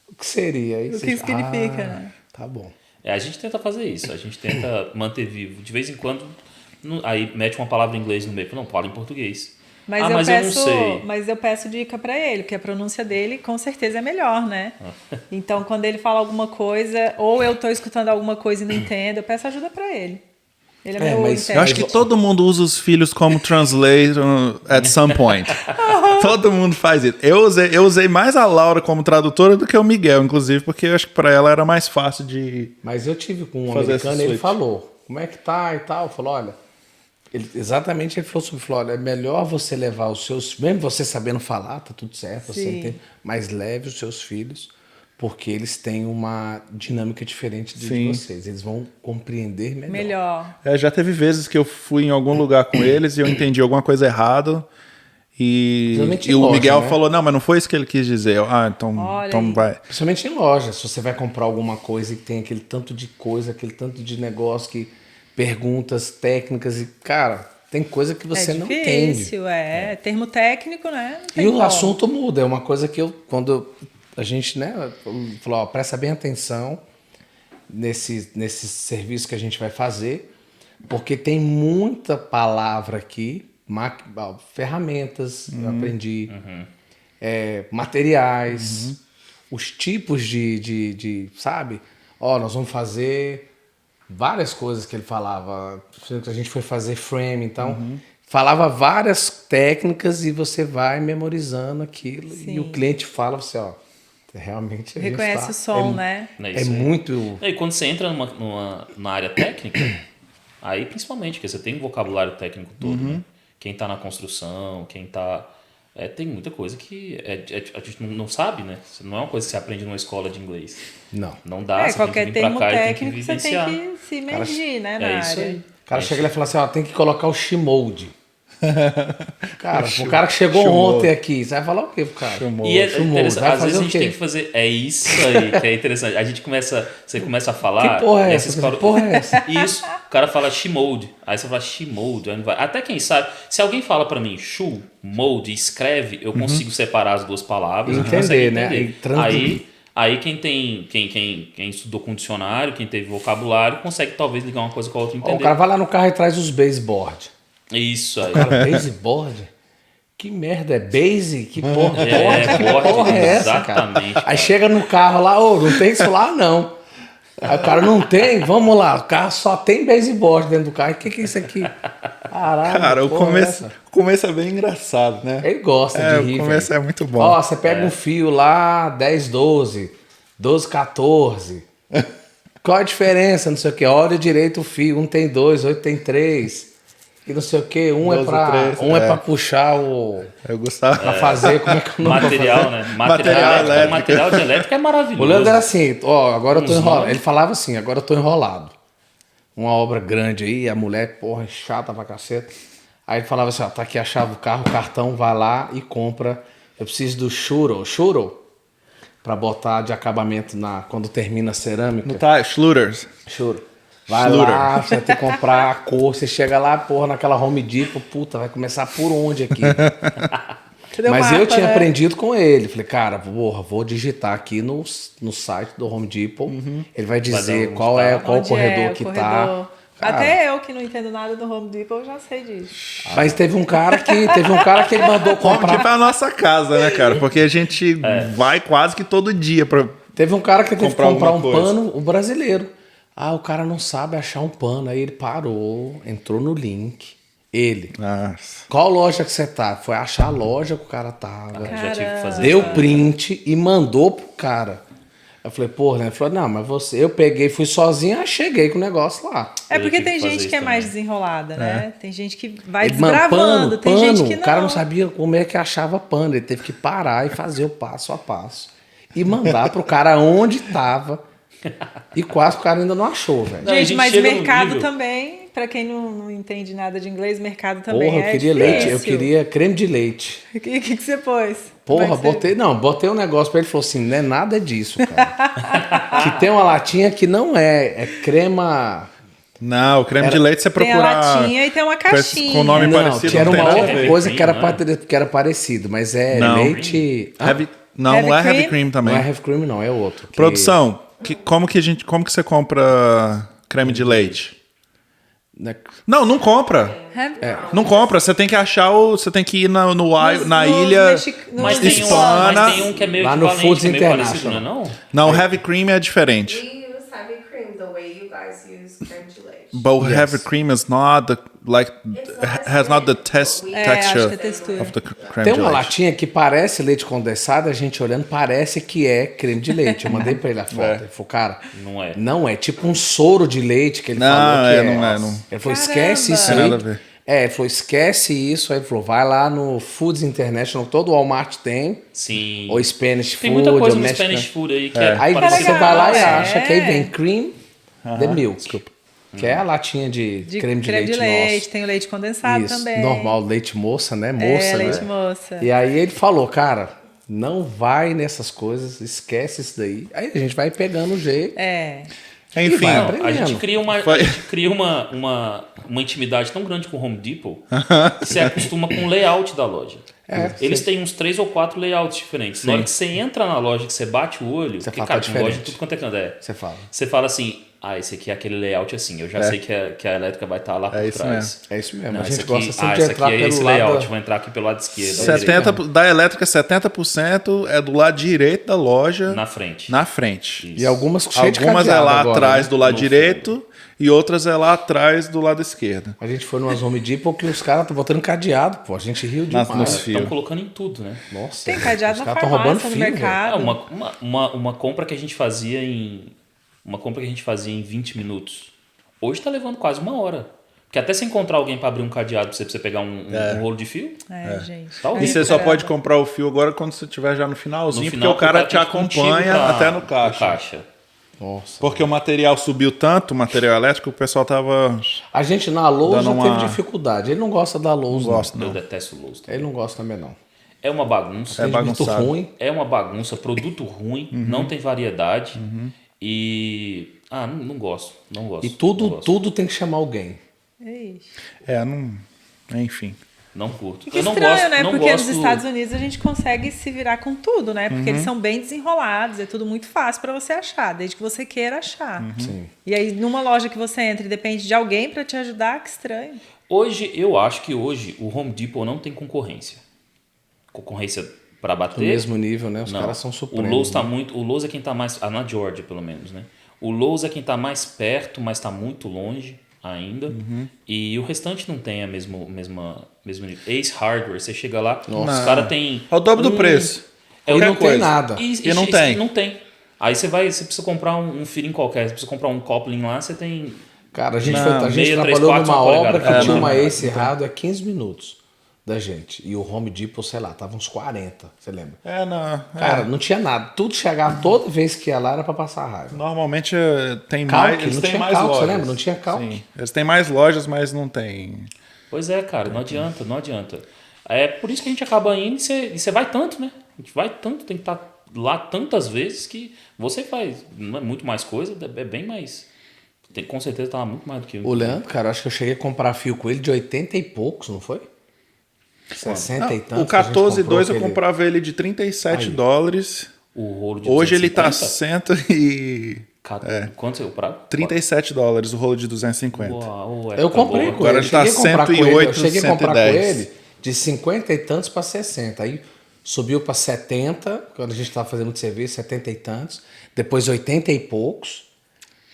o que seria? Aí O você que diz, significa, né? Tá bom. A gente tenta fazer isso, a gente tenta manter vivo. De vez em quando, aí mete uma palavra em inglês no meio, não, fala em português. Mas, mas eu não sei. Mas eu peço dica pra ele, porque a pronúncia dele com certeza é melhor, né? Então, quando ele fala alguma coisa, ou eu tô escutando alguma coisa e não entendo, eu peço ajuda pra ele. Ele é meu mas intérprete. Eu acho que todo mundo usa os filhos como translator at some point. Todo mundo faz isso. Eu usei mais a Laura como tradutora do que o Miguel, inclusive, porque eu acho que pra ela era mais fácil de... Mas eu tive com um Fazer americano esse e ele switch. falou, como é que tá e tal. Falou, olha, exatamente ele falou, olha, é melhor você levar os seus, mesmo você sabendo falar, tá tudo certo, você Sim. entende, mas leve os seus filhos, porque eles têm uma dinâmica diferente de Sim. vocês. Eles vão compreender melhor. Melhor. Já teve vezes que eu fui em algum lugar com eles e eu entendi alguma coisa errado. Principalmente E em o loja, Miguel né? não, mas não foi isso que ele quis dizer. Então Olha aí. vai. Principalmente em loja, se você vai comprar alguma coisa e tem aquele tanto de coisa, aquele tanto de negócio, que perguntas técnicas e, cara, tem coisa que você não entende. Difícil, termo técnico, né? Não tem E o como. assunto muda, é uma coisa que a gente, né, falou, ó, presta bem atenção nesse serviço que a gente vai fazer, porque tem muita palavra aqui, ferramentas, eu aprendi, materiais, os tipos sabe? Ó, nós vamos fazer várias coisas que ele falava. A gente foi fazer frame, então falava várias técnicas e você vai memorizando aquilo. Sim. E o cliente fala, você, ó, realmente a gente Reconhece tá- o som, né? Não é É isso aí. muito... E quando você entra numa área técnica, aí principalmente, porque você tem um vocabulário técnico todo, né? Quem tá na construção, quem tá... tem muita coisa que a gente não sabe, né? Não é uma coisa que você aprende numa escola de inglês. Não. Não dá, você Qualquer tem que vir pra termo cá e tem que técnico você tem vivenciar. que se imergir, né, na É isso área. aí. O cara chega lá e fala assim, ó, tem que colocar o Shimold. Cara, o cara que chegou Shimold. ontem aqui, você vai falar o quê pro cara? E é Shimold, interessante, vai às vezes fazer a o gente quê? tem que fazer. É isso aí que é interessante. Você começa a falar. Que porra é e aí essa? vocês falam- Que porra é essa? Isso, o cara fala Shimold. Aí você fala Shimold. Aí não vai. Até quem sabe. Se alguém fala pra mim Shu, mold, escreve, eu consigo separar as duas palavras. E a gente consegue entender, né? E Aí quem estudou com dicionário, quem teve vocabulário, consegue talvez ligar uma coisa com a outra e Ó, entender. o cara vai lá no carro e traz os baseboard. Isso aí. Cara, baseboard? Que merda, é base? Que porra, que board, porra é essa, cara? exatamente, Aí cara. chega no carro lá, ô, não tem isso lá, não. Aí o cara, não tem? Vamos lá, o carro só tem baseboard dentro do carro. O que é isso aqui? Caralho, Cara, o porra é começo, essa? o começo é bem engraçado, né? Ele gosta de rir, o começo velho. é muito bom. Ó, você pega um fio lá, 10, 12, 12, 14. Qual a diferença? Não sei o que. Olha direito o fio. Um tem 2, outro tem 3. E não sei o que. Um 12, é pra, 3, um é pra puxar o... Eu gostava. Pra fazer, como é que eu não Material, né? Material elétrico. Material de elétrico é maravilhoso. O Leandro era assim, ó, agora eu tô Uns enrolado. nomes. Ele falava assim, agora eu tô enrolado. Uma obra grande aí, a mulher, porra, chata pra caceta. Aí ele falava assim, ó, tá aqui a chave do carro, o cartão, vai lá e compra. Eu preciso do churro, pra botar de acabamento quando termina a cerâmica. Não tá? Schluters. Churro. Vai Schluter. lá, você vai ter que comprar a cor. Você chega lá, porra, naquela Home Depot, puta, vai começar por onde aqui? Cadê o Mas eu mapa, tinha né? aprendido com ele. Falei, cara, porra, vou digitar aqui no site do Home Depot. Ele vai dizer onde qual tá. o Onde corredor é o que corredor? tá. Cara, Até eu que não entendo nada do Home Depot, eu já sei disso. Mas teve um cara que ele mandou Home comprar. Depot é a nossa casa, né, cara? Porque a gente vai quase que todo dia pra... Teve um cara que teve que Comprar comprar um alguma coisa. pano, o brasileiro. Ah, o cara não sabe achar um pano. Aí ele parou, entrou no link. Ele. Nossa. Qual loja que você tá? Foi achar a loja que o cara tava. Já tive que fazer Deu isso. print e mandou pro cara. Eu falei, porra, né? Ele falou, não, mas você... Eu peguei, fui sozinho, aí cheguei com o negócio lá. É Eu porque tive tem que fazer gente isso que é mais também. desenrolada, né? Tem gente que vai Ele, mano, desbravando, tem gente que não. O cara não sabia como é que achava pano. Ele teve que parar e fazer o passo a passo. E mandar pro cara onde tava. E quase o cara ainda não achou, velho. Não, a Gente, gente mas chega no mercado nível- também, pra quem não entende nada de inglês, mercado também Porra, eu é queria difícil. leite, eu queria creme de leite. O que você pôs? Porra, Como é que você- botei um negócio pra ele, falou assim, não é nada disso, cara. Que tem uma latinha que não é crema... Não, o creme de leite você Tem a procurar. latinha e tem uma caixinha. Com nome Não, parecido, que era não tem uma nada a outra ver. coisa que era, Cream, não é? que era parecido, mas é Não. leite... Não, Heavy não é heavy cream? cream Não também. é heavy cream, não, é outro. que- Produção, como que você compra creme de leite? né, Não compra. Não compra, você tem que achar você tem que ir na ilha Mas hispana. tem um que é meio Lá no equivalente, Foods que é meio parecido, International. não é não? Não, heavy cream é diferente. We use heavy cream the way you guys use creme de leite. But heavy cream is not has not the Acho que texture é textura. of the creme Tem de uma leite. latinha que parece leite condensado, a gente olhando parece que é creme de leite. Eu mandei pra ele a foto. Ele falou, cara, Não é. não é tipo um soro de leite que ele Não, falou que não é, não. Ele falou, Caramba. esquece isso Tem aí. nada a ver. Ele falou, esquece isso. Aí ele falou, vai lá no Foods International, todo Walmart tem. Sim. Ou Spanish Tem Food. muita coisa ou no Mexican- Spanish Food aí que é, Aí parecido. você vai lá e legal, acha é. que aí vem cream the milk. Desculpa. Que é a latinha de creme de leite nosso. tem o leite condensado Isso, também. normal, leite moça, né? Moça, É, né? leite moça. E aí ele falou, cara, não vai nessas coisas, esquece isso daí. Aí a gente vai pegando o jeito. É. Enfim, vai Não, aprendendo. a gente cria, Foi. a gente cria uma intimidade tão grande com o Home Depot que você acostuma com o layout da loja. Eles têm uns 3 ou 4 layouts diferentes. Na hora que você entra na loja, que você bate o olho, Você porque, fala, cara, tá tem loja de diferente. tudo quanto é canto. Você fala. Você fala assim, esse aqui é aquele layout assim. Eu já sei que a elétrica vai estar lá por isso trás. mesmo. É isso mesmo. Não, a gente esse aqui, gosta sempre de esse entrar aqui é esse pelo layout. lado. Vou entrar aqui pelo lado esquerdo. 70 da elétrica, 70% é do lado direito da loja, Na frente. na frente. E algumas cheias de Algumas é cadeado lá agora, atrás né? do lado No direito e outras é lá atrás do lado esquerdo. A gente foi numas Home Depot que os caras estão botando cadeado, pô. A gente riu demais. nos Estão fios. colocando em tudo, né? Nossa. Tem cadeado os na caras tão farmácia, roubando no fio, velho. mercado. Uma compra que a gente fazia em. Uma compra que a gente fazia em 20 minutos. Hoje tá levando quase 1 hora. Porque até você encontrar alguém para abrir um cadeado pra você pegar um rolo de fio, Gente. Tá E horrível. você só pode comprar o fio agora quando você estiver já no finalzinho, no final porque o cara te tem que ir contigo acompanha pra- até no pro caixa. Nossa. Porque o material subiu tanto, o material elétrico, o pessoal tava... A gente na Lowe's Dando já uma- teve dificuldade. Ele não gosta da Lowe's, Não gosto, Eu não. detesto o Lowe's. Ele não gosta também, não. É uma bagunça. É Tem muito bagunçado. ruim. É uma bagunça, produto ruim, não tem variedade. E. Não gosto. Não gosto. E não tudo, gosto. tudo tem que chamar alguém. Ixi. não... Enfim. Não curto. Que Eu não estranho, gosto, né? não Porque gosto... nos Estados Unidos a gente consegue se virar com tudo, né? Porque eles são bem desenrolados, é tudo muito fácil para você achar, desde que você queira achar. Sim. E aí, numa loja que você entra e depende de alguém para te ajudar, que estranho. Hoje, eu acho que hoje o Home Depot não tem concorrência. Concorrência para Do bater. mesmo nível, né? Os Não. caras são O supremos. Lowe's tá né? muito. O Lowe's é quem tá mais. Na Georgia, pelo menos, né? O Lowe's é quem tá mais perto, mas tá muito longe ainda. E o restante não tem a mesmo nível. Ace Hardware, você chega lá, os caras têm. É o dobro do preço. É, E Qualquer não tem coisa. nada. E não tem. Não tem. Aí você precisa comprar um feeling qualquer, você precisa comprar um coupling lá, você tem. Cara, a gente, Não, a gente meia, trabalhou 3, 4, numa só obra polegada. que É, tinha não, uma não, Ace errado a 15 minutos da gente. E o Home Depot, sei lá, tava uns 40, você lembra? Cara, não tinha nada. Tudo chegava, toda vez que ia lá era pra passar raiva. Normalmente tem Calque, mais... Eles não têm tinha mais calque, você lojas. lembra? Não tinha calque. Sim. Eles têm mais lojas, mas não tem... Pois é, cara, não adianta, não adianta. É por isso que a gente acaba indo e você vai tanto, né? A gente vai tanto, tem que estar lá tantas vezes que você faz. Não é muito mais coisa, é bem mais. Com certeza tá muito mais do que eu. O Leandro, cara, eu acho que eu cheguei a comprar fio com ele de 80 e poucos, não foi? 60 e tantos. O 14.2 eu aquele- comprava ele de 37 dólares. O rolo de Hoje ele tá 250? 137 Quanto você comprava? dólares o rolo de 250. Uau, Eu comprei boa. com Agora ele. ele tá Cheguei a comprar com ele. 108, Eu cheguei a comprar com 110. ele de 50 e tantos para 60. Aí subiu para 70, quando a gente estava fazendo muito serviço, 70 e tantos. Depois 80 e poucos.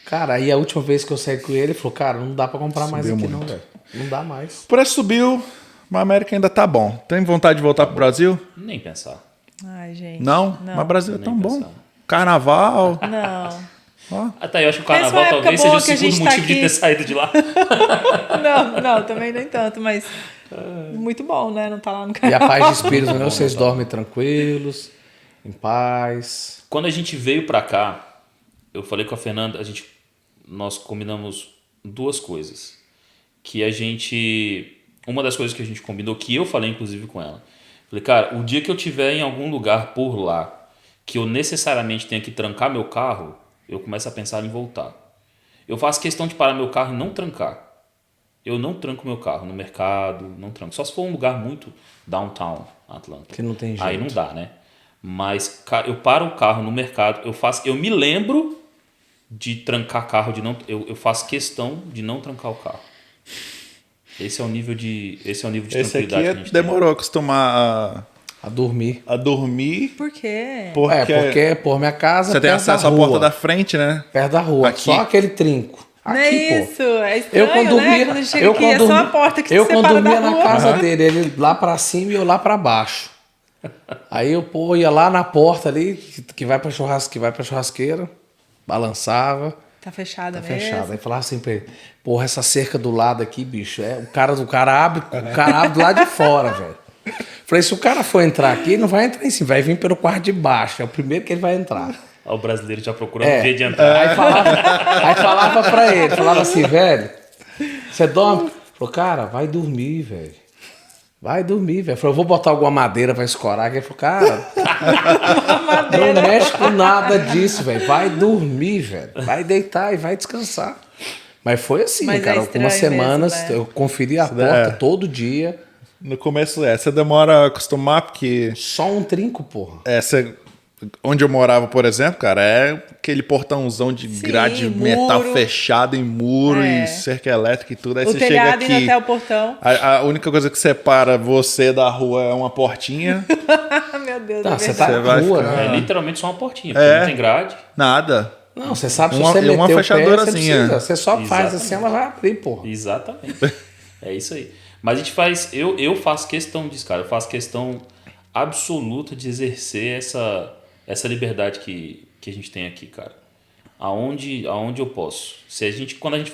Cara, aí a última vez que eu saí com ele falou, cara, não dá pra comprar mais Subiu aqui muito. não, velho. Não dá mais. O preço subiu, mas a América ainda tá bom. Tem vontade de voltar pro Brasil? Nem pensar. Ai, gente. Não? Mas o Brasil é Nem tão bom. pensar. Carnaval. Não. Até eu acho que o Pensa uma carnaval época talvez seja boa o que a segundo gente tá motivo de aqui. ter saído de lá. Não, também nem tanto, mas muito bom, né? Não tá lá no E a canal. paz de espírito, né? Vocês dormem tranquilos, em paz. Quando a gente veio pra cá, eu falei com a Fernanda, nós combinamos duas coisas. Uma das coisas que a gente combinou, que eu falei inclusive com ela. Falei, cara, o dia que eu tiver em algum lugar por lá, que eu necessariamente tenha que trancar meu carro, eu começo a pensar em voltar. Eu faço questão de parar meu carro e não trancar. Eu não tranco meu carro no mercado, não tranco. Só se for um lugar muito downtown, Atlanta. Que não tem Aí jeito. não dá, né? Mas eu paro o carro no mercado, eu me lembro de trancar carro, eu faço questão de não trancar o carro. Esse é o nível de Esse aqui tranquilidade que a gente demorou a acostumar A dormir. a dormir. Por quê? Porque por minha casa você tem perto acesso da à rua, porta da frente, né? perto da rua. Aqui. Só aquele trinco. Não Aqui, é pô. isso, é estranho, Eu quando dormia, né? Quando chega aqui, é só a porta que eu te quando separa dormia da na rua. casa dele, ele lá pra cima e eu lá pra baixo. Aí eu ia lá na porta ali, que vai pra churrasqueira, balançava, Tá fechada tá mesmo. fechado. Aí falava assim pra ele, porra, essa cerca do lado aqui, bicho, o cara abre do lado de fora, velho. Falei, se o cara for entrar aqui, ele não vai entrar em cima, vai vir pelo quarto de baixo, é o primeiro que ele vai entrar. O brasileiro já procurando ver de entrar. Aí falava pra ele, falava assim, velho, você dorme? Falou, cara, vai dormir, velho. Vai dormir, velho. Falou, eu vou botar alguma madeira pra escorar. Ele falou, cara, não mexe com nada disso, velho. Vai dormir, velho. Vai deitar e vai descansar. Mas foi assim, Mas é cara. estranho Algumas semanas mesmo, né? eu conferi a porta todo dia. No começo você demora a acostumar, porque Só um trinco, porra. onde eu morava, por exemplo, cara, é aquele portãozão de Sim, grade muro. metal fechado em muro É. e cerca elétrica e tudo. Aí O você chega telhado aqui. indo até o portão. A única coisa que separa você da rua é uma portinha. Meu Deus, Tá, é você verdade. tá Você na vai rua, ficar- né? É literalmente só uma portinha, porque não tem grade. Nada. Não, você sabe se Uma- você e meter uma o pé, fechadorazinha. você precisa. Você só faz Exatamente. assim, ela vai abrir, porra. Exatamente. É isso aí. Mas a gente faz. Eu faço questão disso, cara. Eu faço questão absoluta de exercer essa liberdade que a gente tem aqui, cara. Aonde eu posso. Quando a gente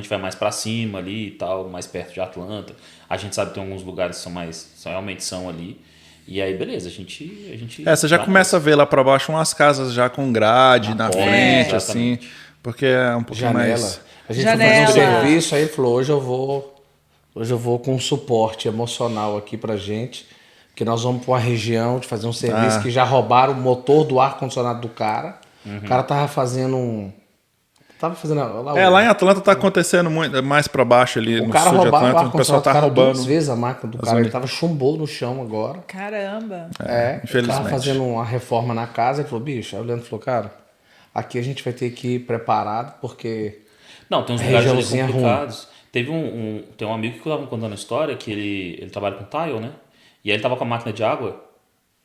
vai mais pra cima ali e tal, mais perto de Atlanta, a gente sabe que tem alguns lugares que realmente são ali. E aí, beleza, a gente Você já vai começa a ver lá pra baixo umas casas já com grade na porta, frente, exatamente. assim. Porque é um pouquinho Janela. mais. A gente Janela. foi fazer um serviço, aí ele falou, hoje eu vou com um suporte emocional aqui pra gente, que nós vamos pra uma região de fazer um serviço que já roubaram o motor do ar-condicionado do cara. O cara tava fazendo Lá em Atlanta tá acontecendo muito, mais pra baixo ali o no cara sul de roubaram o Atlanta, o pessoal ar-condicionado do tá cara roubando. duas vezes a máquina do cara. Ele tava chumbou no chão agora. Caramba. Ele infelizmente. tava fazendo uma reforma na casa, ele falou, bicho, aí o Leandro falou, cara, aqui a gente vai ter que ir preparado, porque Não, tem uns lugares ali regiãozinha complicados. Tem um amigo que estava me contando a história que ele trabalha com tile, né? E aí ele tava com a máquina de água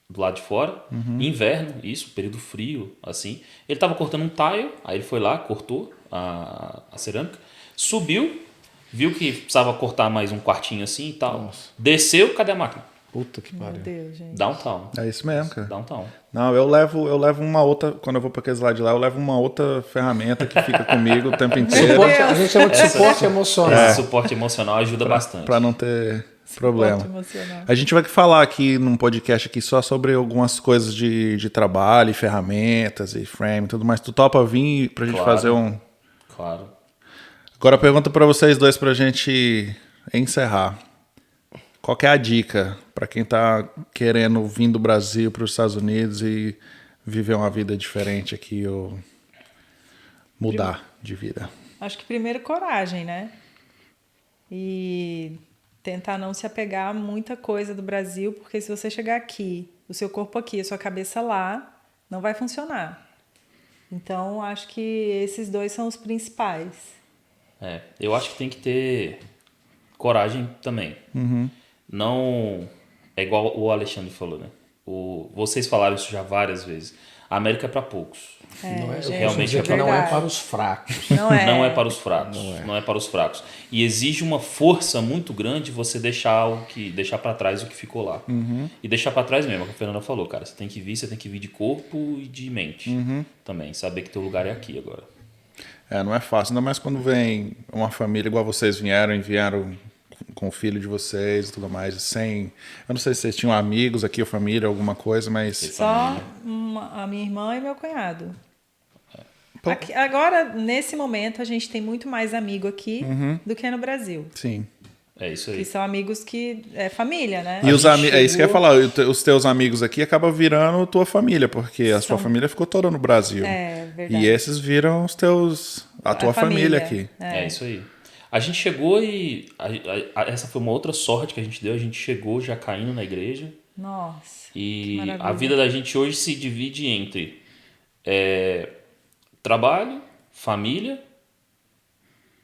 do lado de fora, inverno, isso, período frio, assim. Ele tava cortando um tile, aí ele foi lá, cortou a cerâmica, subiu, viu que precisava cortar mais um quartinho assim e tal. Desceu, cadê a máquina? puta que Meu pariu. Deus, gente. Downtown. É isso mesmo, cara. Downtown. Não, eu levo uma outra, quando eu vou para aqueles lados de lá, eu levo uma outra ferramenta que fica comigo o tempo inteiro Suporte, a gente chama de suporte emocional. Esse suporte emocional ajuda bastante. para não ter problema. Suporte emocional. A gente vai falar aqui num podcast aqui só sobre algumas coisas de trabalho, e ferramentas e frame e tudo mais. Tu topa vir pra gente Claro. fazer um... Claro. Agora pergunta para vocês dois pra gente encerrar. Qual que é a dica para quem tá querendo vir do Brasil para os Estados Unidos e viver uma vida diferente aqui ou mudar de vida? Acho que primeiro coragem, né? E tentar não se apegar a muita coisa do Brasil, porque se você chegar aqui, o seu corpo aqui, a sua cabeça lá, não vai funcionar. Então, acho que esses dois são os principais. Eu acho que tem que ter coragem também. Não é igual o Alexandre falou, né? Vocês falaram isso já várias vezes. A América é para poucos. Não é, gente, realmente é que não é verdade. para os fracos. Não é. Não é para os fracos. Não é para os fracos. E exige uma força muito grande você deixar para trás o que ficou lá. E deixar para trás mesmo, como a Fernanda falou, cara. Você tem que vir de corpo e de mente também. Saber que teu lugar é aqui agora. Não é fácil, ainda mais quando vem uma família igual vocês vieram e vieram com o filho de vocês e tudo mais, sem... Eu não sei se vocês tinham amigos aqui, ou família, alguma coisa, mas... Só a minha irmã e meu cunhado. Aqui, agora, nesse momento, a gente tem muito mais amigo aqui do que no Brasil. Sim. É isso aí. Que são amigos que... É família, né? E é isso que eu ia falar, os teus amigos aqui acabam virando tua família, porque a sua família ficou toda no Brasil. É, verdade. E esses viram a tua família aqui. É isso aí. A gente chegou e... essa foi uma outra sorte que a gente deu. A gente chegou já caindo na igreja. Nossa, E que a maravilha. vida da gente hoje se divide entre trabalho, família,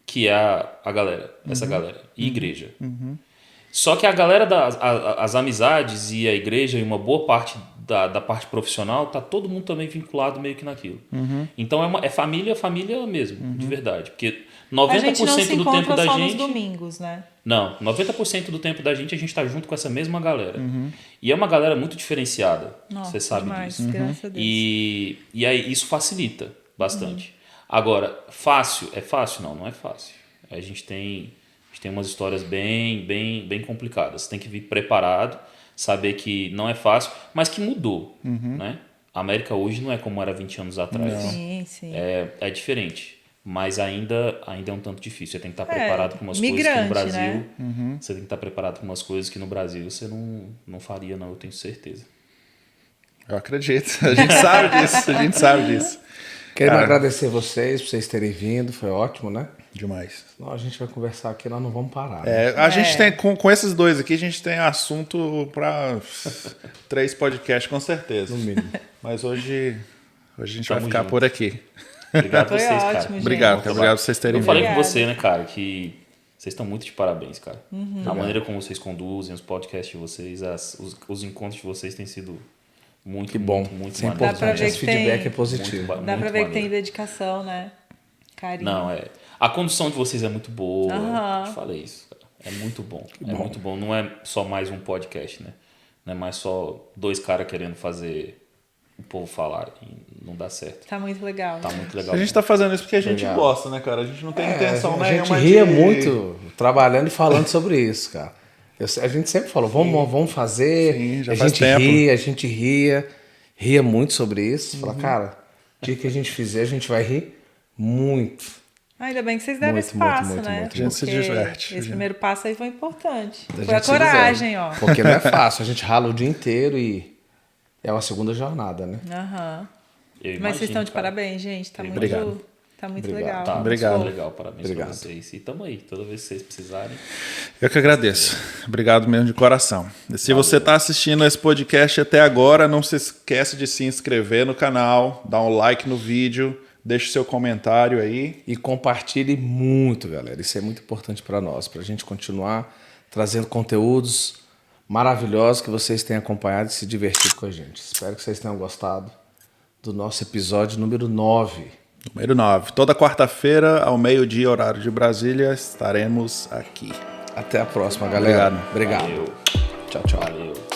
que é a galera, essa galera, e igreja. Só que a galera, as amizades e a igreja e uma boa parte da parte profissional, tá todo mundo também vinculado meio que naquilo. Então é família mesmo, de verdade. Porque 90% A gente não se do tempo encontra da só gente... nos domingos, né? Não, 90% do tempo da gente a gente tá junto com essa mesma galera. E é uma galera muito diferenciada, Nossa, você sabe demais, disso. graças a Deus. E aí isso facilita bastante. Agora, fácil? É fácil? Não é fácil. A gente tem umas histórias bem complicadas. Você tem que vir preparado, saber que não é fácil, mas que mudou, né? A América hoje não é como era 20 anos atrás. Sim, sim. É diferente. Mas ainda é um tanto difícil. Você tem que estar preparado com umas coisas que migrante, no Brasil... né? Você tem que estar preparado com umas coisas que no Brasil você não faria, não. Eu tenho certeza. Eu acredito. A gente sabe disso. Queremos agradecer vocês por vocês terem vindo. Foi ótimo, né? Demais. Senão a gente vai conversar aqui, nós não vamos parar. Né? A gente tem, com esses dois aqui, a gente tem assunto para 3 podcasts, com certeza. No mínimo. Mas hoje a gente vai Tamo ficar junto. por aqui. Obrigado a Foi vocês, cara. ótimo, gente. Obrigado por vocês terem Eu vindo. falei com Obrigada. você, né, cara, que vocês estão muito de parabéns, cara. A maneira como vocês conduzem, os podcasts de vocês, os encontros de vocês têm sido muito, Que bom. muito Isso é maneiro. Dá pra importante. ver Esse que feedback tem- é positivo. Muito Dá pra ver que tem maneiro. dedicação, né? Carinho. Não, a condução de vocês é muito boa. Aham. Eu te falei isso, cara. É muito bom. Muito bom. Não é só mais um podcast, né? Não é mais só 2 caras querendo fazer o povo falar. E não dá certo. Tá muito legal. Tá muito legal. A gente tá fazendo isso porque a gente Legal. gosta, né, cara? A gente não tem intenção a gente nenhuma ria de... muito trabalhando e falando sobre isso, cara. A gente sempre falou, vamos fazer. Sim, já a faz gente tempo. a gente ria muito sobre isso. Fala, cara, o dia que a gente fizer, a gente vai rir muito. Ainda bem que vocês deram Muito, espaço, muito, né? muito, A gente se Porque diverte. Esse primeiro passo aí foi importante. A Foi gente a se coragem, diverte. ó. Porque não é fácil, a gente rala o dia inteiro e é uma segunda jornada, né? Aham. Eu Mas imagino, vocês estão de cara. parabéns, gente. Tá muito, Obrigado. tá muito Obrigado. legal. Tá, Obrigado. muito legal. Parabéns Obrigado. pra vocês. E tamo aí. Toda vez que vocês precisarem. Eu que agradeço. Obrigado mesmo de coração. E se você está assistindo esse podcast até agora, não se esquece de se inscrever no canal, dar um like no vídeo, deixe seu comentário aí. E compartilhe muito, galera. Isso é muito importante para nós, para a gente continuar trazendo conteúdos maravilhosos que vocês tenham acompanhado e se divertido com a gente. Espero que vocês tenham gostado do nosso episódio número 9. Número 9. Toda quarta-feira, ao meio-dia, horário de Brasília, estaremos aqui. Até a próxima, galera. Obrigado. Obrigado. Valeu. Tchau, tchau. Valeu.